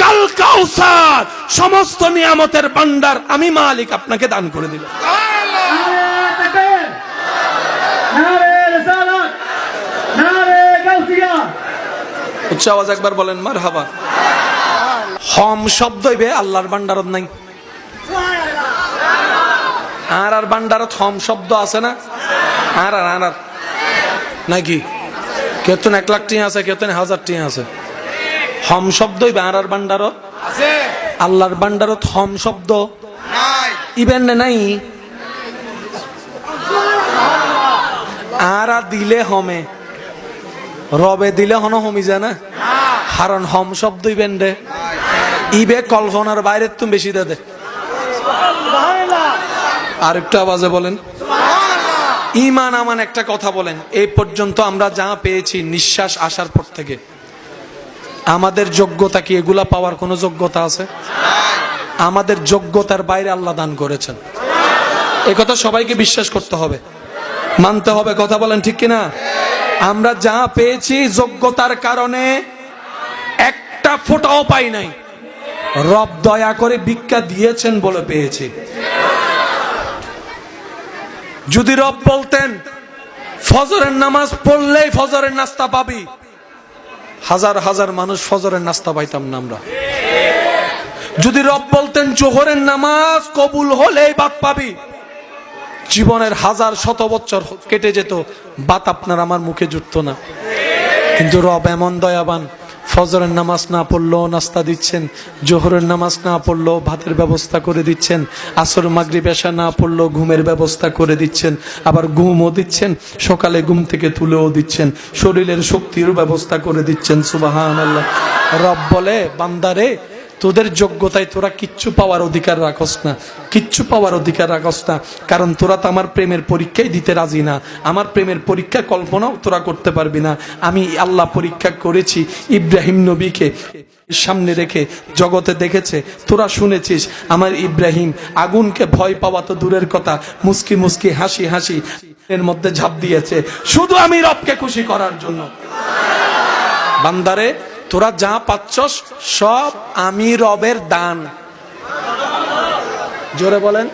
কাল কাউসার, সমস্ত নিয়ামতের ভান্ডার আমি মালিক আপনাকে দান করে দিলাম। নারে তাকবীর, নারে রিসালাত, নারে গাউসিয়া। উচ্চ আওয়াজ একবার বলেন মারহাবা। হম শব্দ হইবে আল্লাহর ভান্ডারত নাই। আর ভান্ডারত হম শব্দ আছে না? আর নাকি কেতন 1 লাখ টিয়া আছে, কেতন 1000 টিয়া আছে। হম শব্দ হইবে আর ভান্ডারত আছে। আল্লাহর ভান্ডারত হম শব্দ নাই, ইবেন নাই। আর দিলে হমে, রবে দিলে হন হমি যায় না, কারণ হম শব্দ ইবেন রে ইবে কল্পনার বাইরে তুমি বেশি দে। আর একটু আওয়াজে বলেন ঈমান আমান একটা কথা বলেন। এই পর্যন্ত আমরা যা পেয়েছি নিঃশ্বাস আসার পর থেকে, আমাদের যোগ্যতা কি এগুলা পাওয়ার কোনো যোগ্যতা আছে? আমাদের যোগ্যতার বাইরে আল্লাহ দান করেছেন। এ কথা সবাইকে বিশ্বাস করতে হবে, মানতে হবে। কথা বলেন ঠিক কিনা? আমরা যা পেয়েছি যোগ্যতার কারণে একটা ফোঁটাও পাই নাই, রব দয়া করে ভিক্ষা দিয়েছেন বলে পেয়েছি। যদি রব বলতেন ফজরের নামাজ পড়লেই ফজরের নাস্তা পাবি, হাজার হাজার মানুষ ফজরের নাস্তা পাইতাম না আমরা। যদি রব বলতেন জোহরের নামাজ কবুল হলেই ভাত পাবি, জীবনের হাজার শত বছর কেটে যেত, ভাত আপনার আমার মুখে জুটতো না। কিন্তু রব এমন দয়াবান, ফজরের নামাজ না পড়লেও নাস্তা দিচ্ছেন, জোহরের নামাজ না পড়লেও ভাতের ব্যবস্থা করে দিচ্ছেন, আসর মাগরিব এশা না পড়লেও ঘুমের ব্যবস্থা করে দিচ্ছেন, আবার ঘুমও দিচ্ছেন, সকালে ঘুম থেকে তুলেও দিচ্ছেন, শরীরের শক্তির ব্যবস্থা করে দিচ্ছেন। সুবহানাল্লাহ। রব বলে বান্দারে তোদের যোগ্যতায় তোরা কিচ্ছু পাওয়ার অধিকার রাখস না, কিচ্ছু পাওয়ার অধিকার রাখস না, কারণ তোরা তো আমার প্রেমের পরীক্ষাই দিতে রাজি না। আমার প্রেমের পরীক্ষা কল্পনাও তোরা করতে পারবি না। আমি আল্লাহ পরীক্ষা করেছি ইব্রাহিম নবীকে সামনে রেখে, জগতে দেখেছে, তোরা শুনেছিস আমার ইব্রাহিম আগুনকে ভয় পাওয়া তো দূরের কথা, মুস্কি মুস্কি হাসি হাসি এর মধ্যে ঝাঁপ দিয়েছে শুধু আমি রবকে খুশি করার জন্য। বান্দারে তোরা যা পাচ্ছস সব আমি রবের দান। জোরে বলেন।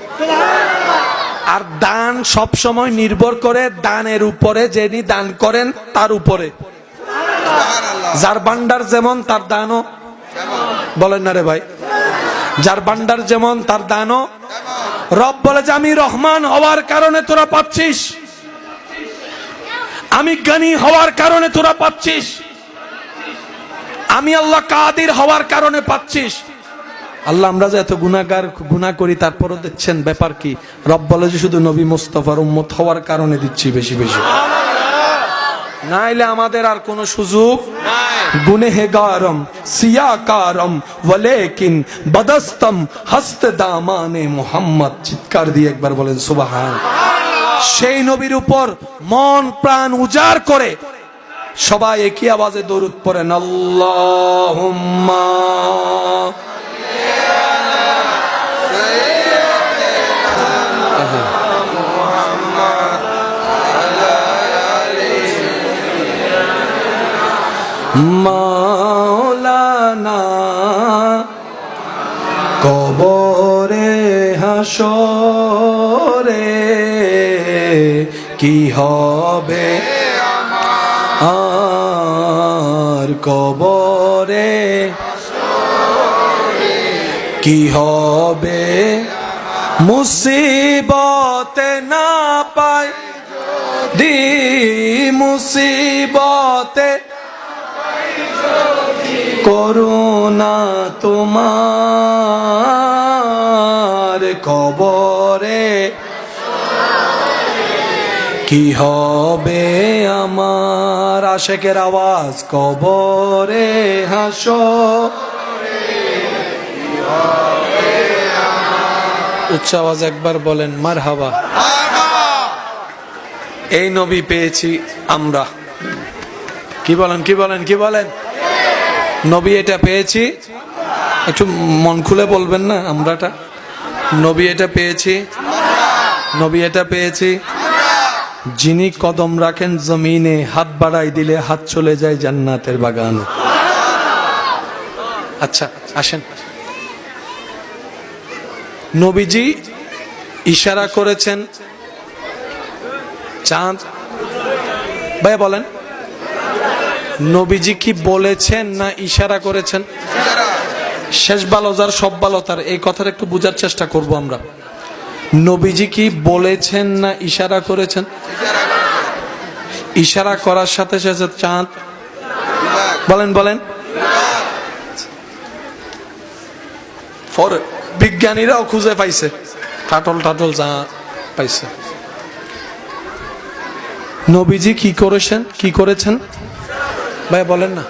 আর দান সব সময় নির্ভর করে দানের উপরে, যিনি দান করেন তার উপরে। যার ভান্ডার যেমন তার দানও, বলেন না রে ভাই, যার ভান্ডার যেমন তার দানও। রব বলে যে আমি রহমান হওয়ার কারণে তোরা পাচ্ছিস, আমি জ্ঞানী হওয়ার কারণে তোরা পাচ্ছিস, আমি আল্লাহ কাদির হওয়ার কারণে পাচ্ছিস। আল্লাহ আমরা যে এত গুনাহ করি তারপরও দিচ্ছেন, ব্যাপার কি? রব বলে যে শুধু নবী মুস্তাফার উম্মত হওয়ার কারণে দিচ্ছি বেশি বেশি, নাইলে আমাদের আর কোনো সুযোগ নাই। গুনেহগারম সিয়াকারম ওয়ালাকিন বদস্তম হস্ত দামানে মুহাম্মদ। চিৎকার দিয়ে একবার বলেন সুবহান। সেই নবীর উপর মন প্রাণ উজাড় করে সবাই একই আওয়াজে দরুদ পড়েন, আল্লাহুম্মা মাওলানা কবরে হাসরে কি হবে আর কবরে, কি হবে মুসিবতে না পাই দি, মুসিবতে করুণা তোমার কবরে, কি হবে আমার। আশেকের আওয়াজ কবরে হাসর, উচ্চ আওয়াজ একবার বলেন মারহাবা। এই নবী পেয়েছি আমরা, কি বলেন কি বলেন কি বলেন? নবী এটা পেয়েছি, একটু মন খুলে বলবেন না আমরাটা। নবী এটা পেয়েছি, নবী এটা পেয়েছি। যিনি কদম রাখেন জমিনে, হাত বাড়াই দিলে হাত চলে যায় জান্নাতের বাগান। আচ্ছা আসেন, নবীজি ইশারা করেছেন চাঁদ, ভাই বলেন নবীজি কি বলেছেন না ইশারা করেছেন? শেষ ভালো যার সব ভালো তার, এই কথাটা একটু বোঝার চেষ্টা করব আমরা। নবীজি কি বলেছেন না ইশারা করেছেন? ইশারা করার সাথে সাথে চাঁদ, বলেন বলেন, বিজ্ঞানীরাও খুঁজে পাইছে, টাটল টাটল চাঁদ পাইছে। নবীজি কি করেছেন, কি করেছেন ভাই বলেন না?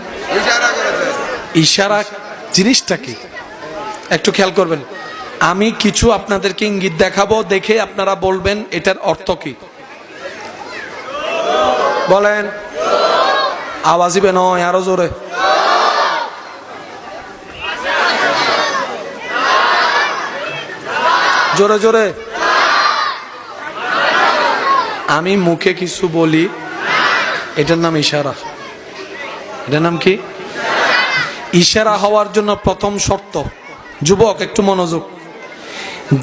ইশারা জিনিসটা কি একটু খেয়াল করবেন। আমি কিছু আপনাদেরকে ইঙ্গিত দেখাবো, দেখে আপনারা বলবেন এটার অর্থ কি। বলেন, আওয়াজিবে নয়, আরো জোরে। জোরে জোরে। আমি মুখে কিছু বলি, এটার নাম ইশারা। এটার নাম কি? ইশারা হওয়ার জন্য প্রথম শর্ত, যুবক একটু মনোযোগ,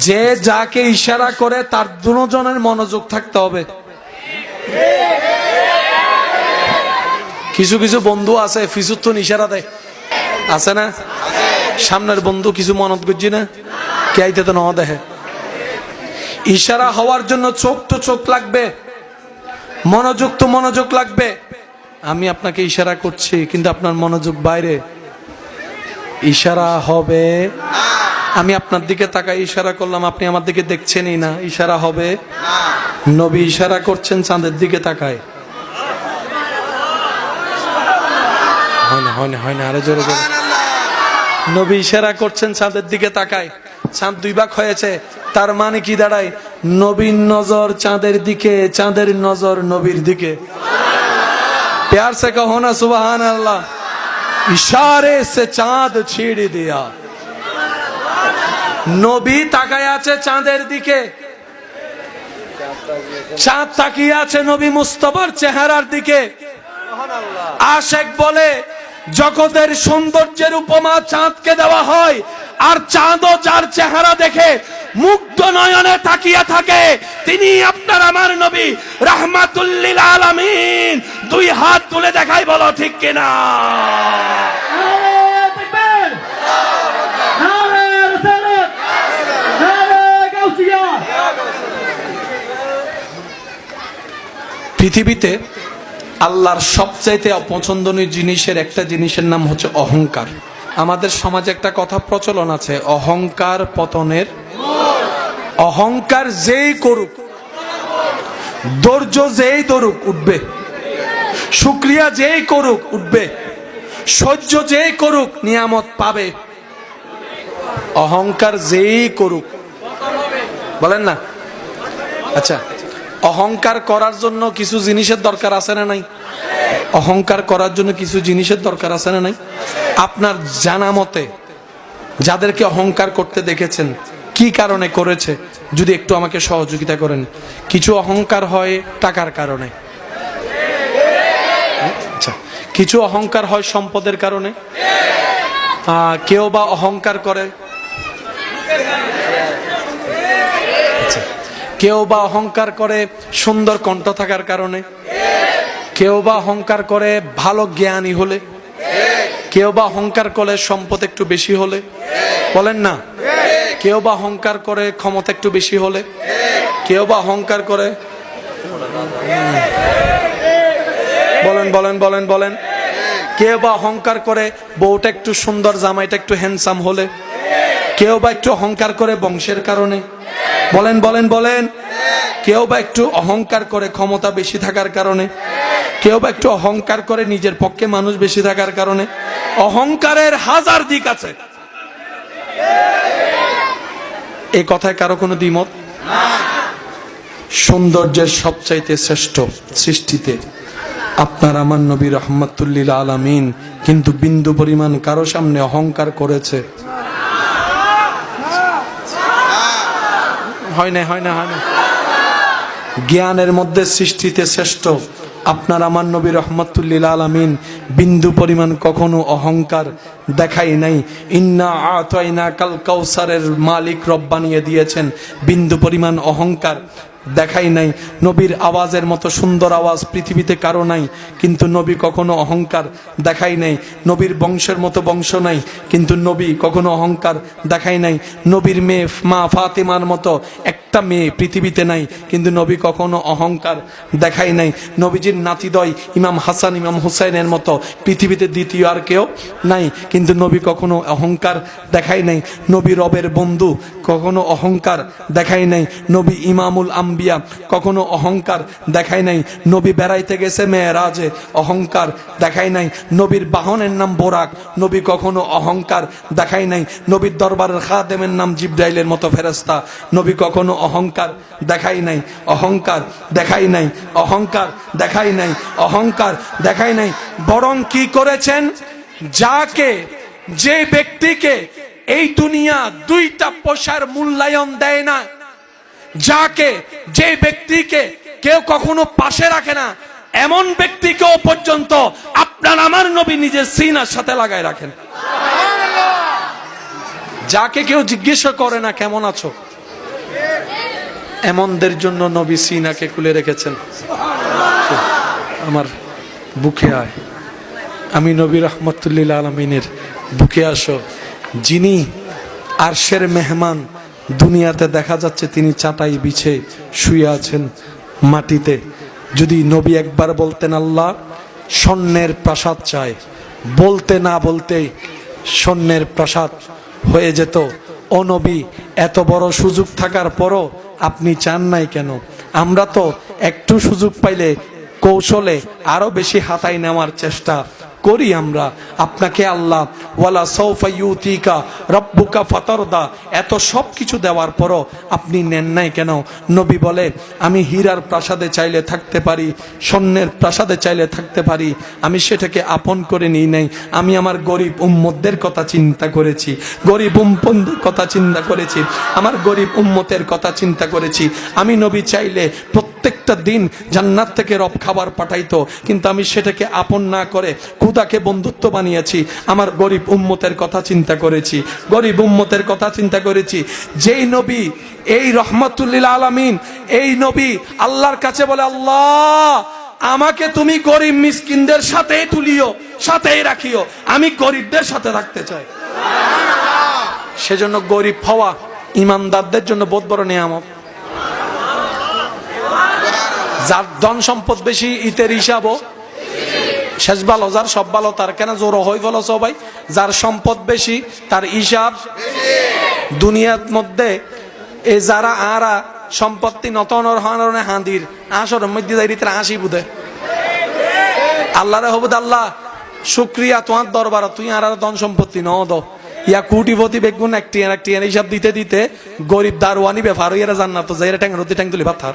যে যাকে ইশারা করে তার দুজনের মনোযোগ থাকতে হবে। কিছু কিছু বন্ধু আছে ফিসুত্তুন ইশারা দেয়, আছে না? সামনের বন্ধু কিছু মনত করছি না, কে আইতে তো না দেখে। ইশারা হওয়ার জন্য চোখ তো চোখ লাগবে, মনোযোগ তো মনোযোগ লাগবে। আমি আপনাকে ইশারা করছি কিন্তু আপনার মনোযোগ বাইরে, ইশারা হবে। আমি আপনার দিকে তাকাই ইশারা করলাম, আপনি আমার দিকে দেখছেনই না, ইশারা হবে? নবী ইশারা করছেন চাঁদের দিকে তাকায়, হয় না হয় না, আরে জোরে জোরে। নবী ইশারা করছেন চাঁদের দিকে তাকায়, চাঁদ দুই ভাগ হয়েছে, তার মানে কি দাঁড়ায়? নবীর নজর চাঁদের দিকে, চাঁদের নজর নবীর দিকে। प्यार से कहो ना सुभान अल्लाह। इशारे से चांद छेड़ दिया, নবী তাকায় আছে চাঁদের দিকে, চাঁদ তাকিয়ে আছে নবী মুস্তাফার চেহারার দিকে। আশেক বলে জগতের সৌন্দর্যের উপমা চাঁদকে দেওয়া হয়, আর চাঁদও যার চেহারা দেখে মুগ্ধ নয়নে তাকিয়ে থাকে, তিনি আপনার আমার নবী রাহমাতুল লিল আলামিন। দুই হাত তুলে দেখাই, বলো ঠিক কিনা? পৃথিবীতে আল্লাহর সবচাইতে অপছন্দনীয় জিনিসের একটা জিনিসের নাম হচ্ছে অহংকার। আমাদের সমাজে একটা কথা প্রচলন আছে, অহংকার পতনের। অহংকার যেই করুক, ধৈর্য যেই ধরুক উঠবে, শুকরিয়া যেই করুক উঠবে, সহ্য যেই করুক নিয়ামত পাবে। অহংকার যেই করুক, বলেন না? আচ্ছা, অহংকার করার জন্য কিছু জিনিসের দরকার আছে না নাই? অহংকার করার জন্য কিছু জিনিসের দরকার আছে না নাই? আপনার জানা মতে যাদেরকে অহংকার করতে দেখেছেন, কি কারণে করেছে যদি একটু আমাকে সহযোগিতা করেন। কিছু অহংকার হয় টাকার কারণে, আচ্ছা, কিছু অহংকার হয় সম্পদের কারণে, কেউ বা অহংকার করে, কেউ বা অহংকার করে সুন্দর কণ্ঠ থাকার কারণে, কেউ বা অহংকার করে ভালো জ্ঞানী হলে, কেউ বা অহংকার করে সম্পদ একটু বেশি হলে, বলেন না, কেউ বা অহংকার করে ক্ষমতা একটু বেশি হলে, কেউ বা অহংকার করে, বলেন বলেন বলেন বলেন, কেউ বা অহংকার করে বউটা একটু সুন্দর, জামাইটা একটু হ্যান্ডসাম হলে, কেউ বা একটু অহংকার করে বংশের কারণে, বলেন বলেন বলেন, কেউ বা একটু অহংকার করে ক্ষমতা বেশি থাকার কারণে, কেউ বা একটু অহংকার করে নিজের পক্ষে মানুষ বেশি থাকার কারণে। অহংকারের হাজার দিক আছে, এই কথায় কারো কোনো দ্বিমত? সৌন্দর্যের সবচাইতে শ্রেষ্ঠ সৃষ্টিতে আপনার আমার নবী রহমাতুল্লিল আলামিন কিন্তু বিন্দু পরিমাণ কারো সামনে অহংকার করেছে? হয় না, হয় না, হয় না। জ্ঞানের মধ্যে সৃষ্টিতে শ্রেষ্ঠ আপনার আমার নবী রহমাতুল্লিল আলামিন বিন্দু পরিমাণ কখনো অহংকার দেখাই নাই। ইন্না আতাইনা কাল কাউসারের মালিক রব বানিয়ে দিয়েছেন, বিন্দু পরিমাণ অহংকার দেখাই নাই। নবীর আওয়াজের মতো সুন্দর আওয়াজ পৃথিবীতে কারো নাই, কিন্তু নবী কখনো অহংকার দেখাই নাই। নবীর বংশের মতো বংশ নাই, কিন্তু নবী কখনো অহংকার দেখাই নাই। নবীর মেয়ে মা ফাতেমার মতো একটা মেয়ে পৃথিবীতে নাই, কিন্তু নবী কখনো অহংকার দেখাই নাই। নবীজির নাতিদ্বয় ইমাম হাসান ইমাম হুসাইনের মতো পৃথিবীতে দ্বিতীয় আর কেউ নাই, কিন্তু নবী কখনো অহংকার দেখাই নাই। নবী রবের বন্ধু, কখনো অহংকার দেখাই নাই। নবী ইমামুল আম্বিয়া, কখনো অহংকার দেখাই নাই। নবী বেড়াইতে গেছে মেরাজে, অহংকার দেখাই নাই। নবীর বাহনের নাম বোরাক, নবী কখনো অহংকার দেখাই নাই। নবীর দরবারের খাদেমের নাম জিব্রাইলের মতো ফেরেশতা, নবী কখনো অহংকার দেখাই নাই। অহংকার দেখাই নাই, অহংকার দেখাই নাই, অহংকার দেখাই নাই। বরং কি করেছেন, যাকে, যে ব্যক্তিকে এই দুনিয়া দুইটা পয়সার মূল্যায়ন দেয় না, যাকে, যে ব্যক্তিকে কেউ কখনো পাশে রাখে না, এমন ব্যক্তিকেও পর্যন্ত আপনার আমার নবী নিজের সিনার সাথে লাগায় রাখেন। যাকে কেউ জিজ্ঞাসা করে না কেমন আছো, এমনদের জন্য নবী সিনাকে খুলে রেখেছেন। আমার বুকে আয়, আমি নবী রহমাতুল্লিল আলামিনের বুকে আসো। যিনি আরশের মেহমান, দুনিয়াতে দেখা যাচ্ছে তিনি চাটাই বিছে শুয়ে আছেন মাটিতে। যদি নবী একবার বলতেন আল্লাহ স্বর্ণের প্রাসাদ চাই, বলতে না বলতেই স্বর্ণের প্রাসাদ হয়ে যেত। ও নবী, এত বড় সুযোগ থাকার পরও আপনি চান নাই কেন? আমরা তো একটু সুযোগ পাইলে কৌশলে আরো বেশি হাতায় নেওয়ার চেষ্টা করি আমরা। আপনাকে আল্লাহ ওয়ালা সাউফা ইউতিকা রাব্বুকা ফাতারদা এত সব কিছু দেওয়ার পরও আপনি নেন নাই কেন? নবী বলে, আমি হীরার প্রাসাদে চাইলে থাকতে পারি, স্বর্ণের প্রাসাদে চাইলে থাকতে পারি, আমি সেটাকে আপন করে নিই নাই। আমি আমার গরিব উম্মতদের কথা চিন্তা করেছি, গরিব উম্মতের কথা চিন্তা করেছি, আমার গরিব উম্মতের কথা চিন্তা করেছি। আমি নবী চাইলে প্রত্যেকটা দিন জান্নাত থেকে রব খাবার পাঠাইতো, কিন্তু আমি সেটাকে আপন না করে খুদাকে বন্ধুত্ব বানিয়েছি। আমার গরিব উম্মতের কথা চিন্তা করেছি, গরিব উম্মতের কথা চিন্তা করেছি। যেই নবী এই রহমাতুল্লিল আলামিন, এই নবী আল্লাহর কাছে বলে, আল্লাহ আমাকে তুমি গরিব মিসকিনদের সাথে তুলিও, সাথেই রাখিও, আমি গরিবদের সাথে রাখতে চাই। সেজন্য গরিব হওয়া ইমানদারদের জন্য বহুত বড় নিয়ামত। যার ধন সম্পদ বেশি ইতের হিসাবও শেষ ভালো, যার সব ভালো তার কেন জোর হয়ে গেল সবাই। যার সম্পদ বেশি তার হিসাব দুনিয়ার মধ্যে। এই যারা আরা সম্পত্তি নতনর হনরনে হাঁদির আসরের মধ্যে যাইতে হাসি বুধে আল্লাহরে হবুদ, আল্লাহ শুক্রিয়া তোমার দরবার, তুই আর ধন সম্পত্তি ন দ ইয়া কোটিপতি বেগুন একটি হিসাব দিতে দিতে গরিব দারওয়ানি ব্যাপার হইয়া জান্নাত যাইরা ট্যাং রতি ট্যাং তুলি পাথার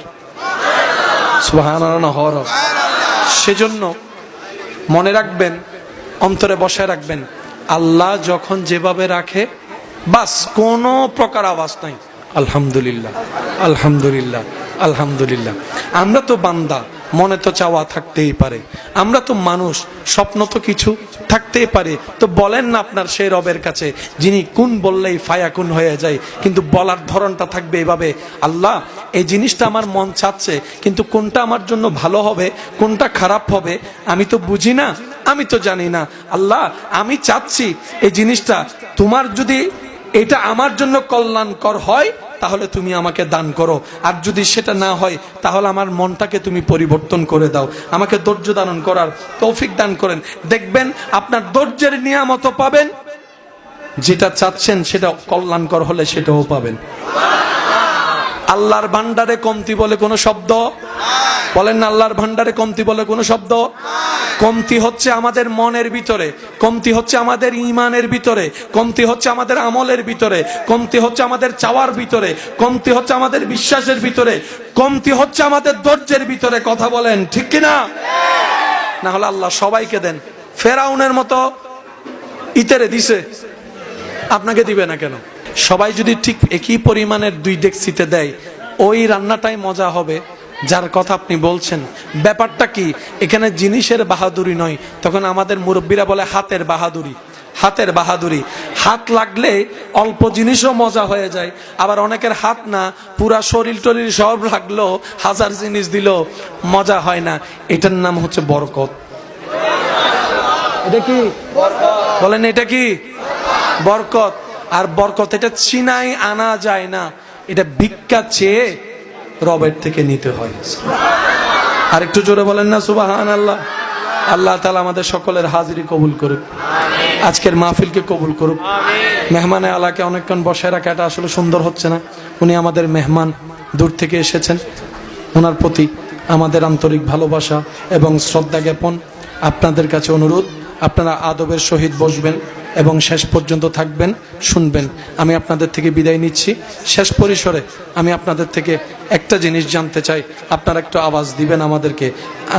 সুবহানাল্লাহ হর। সেজন্য মনে রাখবেন, অন্তরে বসায় রাখবেন, আল্লাহ যখন যেভাবে রাখে বাস কোনো প্রকার আওয়াজ নাই। আলহামদুলিল্লাহ, আলহামদুলিল্লাহ, আলহামদুলিল্লাহ। আমরা তো বান্দা, মনে তো চাওয়া থাকতেই পারে, আমরা তো মানুষ, স্বপ্ন তো কিছু থাকতেই পারে। তো বলেন না আপনার সেই রবের কাছে যিনি কুন বললেই ফায়াকুন হয়ে যায়, কিন্তু বলার ধরনটা থাকবে এভাবে, আল্লাহ এই জিনিসটা আমার মন চাচ্ছে, কিন্তু কোনটা আমার জন্য ভালো হবে কোনটা খারাপ হবে আমি তো বুঝি না, আমি তো জানি না। আল্লাহ আমি চাচ্ছি এই জিনিসটা তোমার যদি এটা আমার জন্য কল্যাণকর হয় তাহলে তুমি আমাকে দান করো, আর যদি সেটা না হয় তাহলে আমার মনটাকে তুমি পরিবর্তন করে দাও, আমাকে ধৈর্য ধারণ করার তৌফিক দান করেন। দেখবেন আপনার ধৈর্যের নিয়ামত পাবেন, যেটা চাচ্ছেন সেটা কল্যাণকর হলে সেটাও পাবেন। আল্লাহর ভান্ডারে কমতি বলে কোনো শব্দ বলেন না, আল্লাহর ভান্ডারে কমতি বলে কোনো শব্দ, কমতি হচ্ছে আমাদের মনের ভিতরে, কমতি হচ্ছে আমাদের ঈমানের ভিতরে, কমতি হচ্ছে আমাদের আমলের ভিতরে, কমতি হচ্ছে আমাদের চাওয়ার ভিতরে, কমতি হচ্ছে আমাদের বিশ্বাসের ভিতরে, কমতি হচ্ছে আমাদের ধৈর্যের ভিতরে। কথা বলেন ঠিক কিনা? না হলে আল্লাহ সবাইকে দেন, ফেরাউনের মতো ইতেরে দিছে, আপনাকে দিবে না কেন? সবাই যদি ঠিক একই পরিমাণের 2 ডেকচিতে দেয় ওই রান্নাটাই মজা হবে যার কথা আপনি বলছেন। ব্যাপারটা কি, এখানে জিনিসের বাহাদুরি নয়, তখন আমাদের মুরব্বীরা বলে হাতের বাহাদুরি। হাতের বাহাদুরি, হাত লাগলে অল্প জিনিসও মজা হয়ে যায়, আবার অনেকের হাত না পুরা শরীর টরির সব লাগলো, 1000 জিনিস দিল মজা হয় না। এটার নাম হচ্ছে বরকত। এটা কি বলেন, এটা কি বরকত? আর বরকত এটা চিনাই আনা যায় না, এটা ভিক্ষা চেয়ে রবের থেকে নিতে হয়। আর একটু জোরে বলেন না সুবহানাল্লাহ। আল্লাহ তাআলা আমাদের সকলের হাজিরি কবুল করুক, আজকের মাহফিলকে কবুল করুক। মেহমানে আলাকে অনেকক্ষণ বসায় রাখা এটা আসলে সুন্দর হচ্ছে না, উনি আমাদের মেহমান, দূর থেকে এসেছেন, ওনার প্রতি আমাদের আন্তরিক ভালোবাসা এবং শ্রদ্ধা জ্ঞাপন। আপনাদের কাছে অনুরোধ, আপনারা আদবের সহিত বসবেন এবং শেষ পর্যন্ত থাকবেন, শুনবেন। আমি আপনাদের থেকে বিদায় নিচ্ছি। শেষ পরিসরে আমি আপনাদের থেকে একটা জিনিস জানতে চাই, আপনারা একটু আওয়াজ দিবেন আমাদেরকে,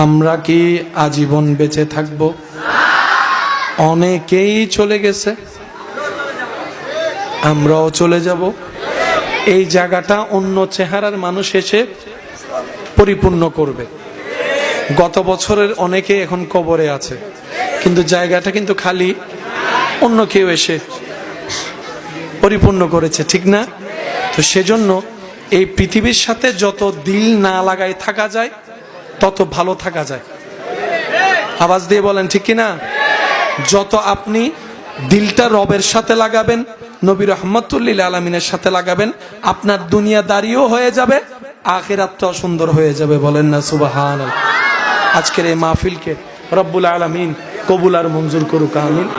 আমরা কি আজীবন বেঁচে থাকবো? অনেকেই চলে গেছে, আমরাও চলে যাব। এই জায়গাটা অন্য চেহারার মানুষ এসে পরিপূর্ণ করবে। গত বছরের অনেকে এখন কবরে আছে, কিন্তু জায়গাটা কিন্তু খালি, অন্য কেউ এসে পরিপূর্ণ করেছে, ঠিক না? তো সেজন্য এই পৃথিবীর সাথে যত দিল না লাগায় থাকা যায় তত ভালো থাকা যায়। আওয়াজ দিয়ে বলেন ঠিক কিনা? যত আপনি দিলটা রবের সাথে লাগাবেন, নবী রাহমাতুল লিল আলামিনের সাথে লাগাবেন, আপনার দুনিয়াদারিও হয়ে যাবে, আখিরাতটাও সুন্দর হয়ে যাবে। বলেন না সুবহানাল্লাহ। আজকের এই মাহফিলকে রব্বুল আলামিন কবুল আর মঞ্জুর করুক, আমিন।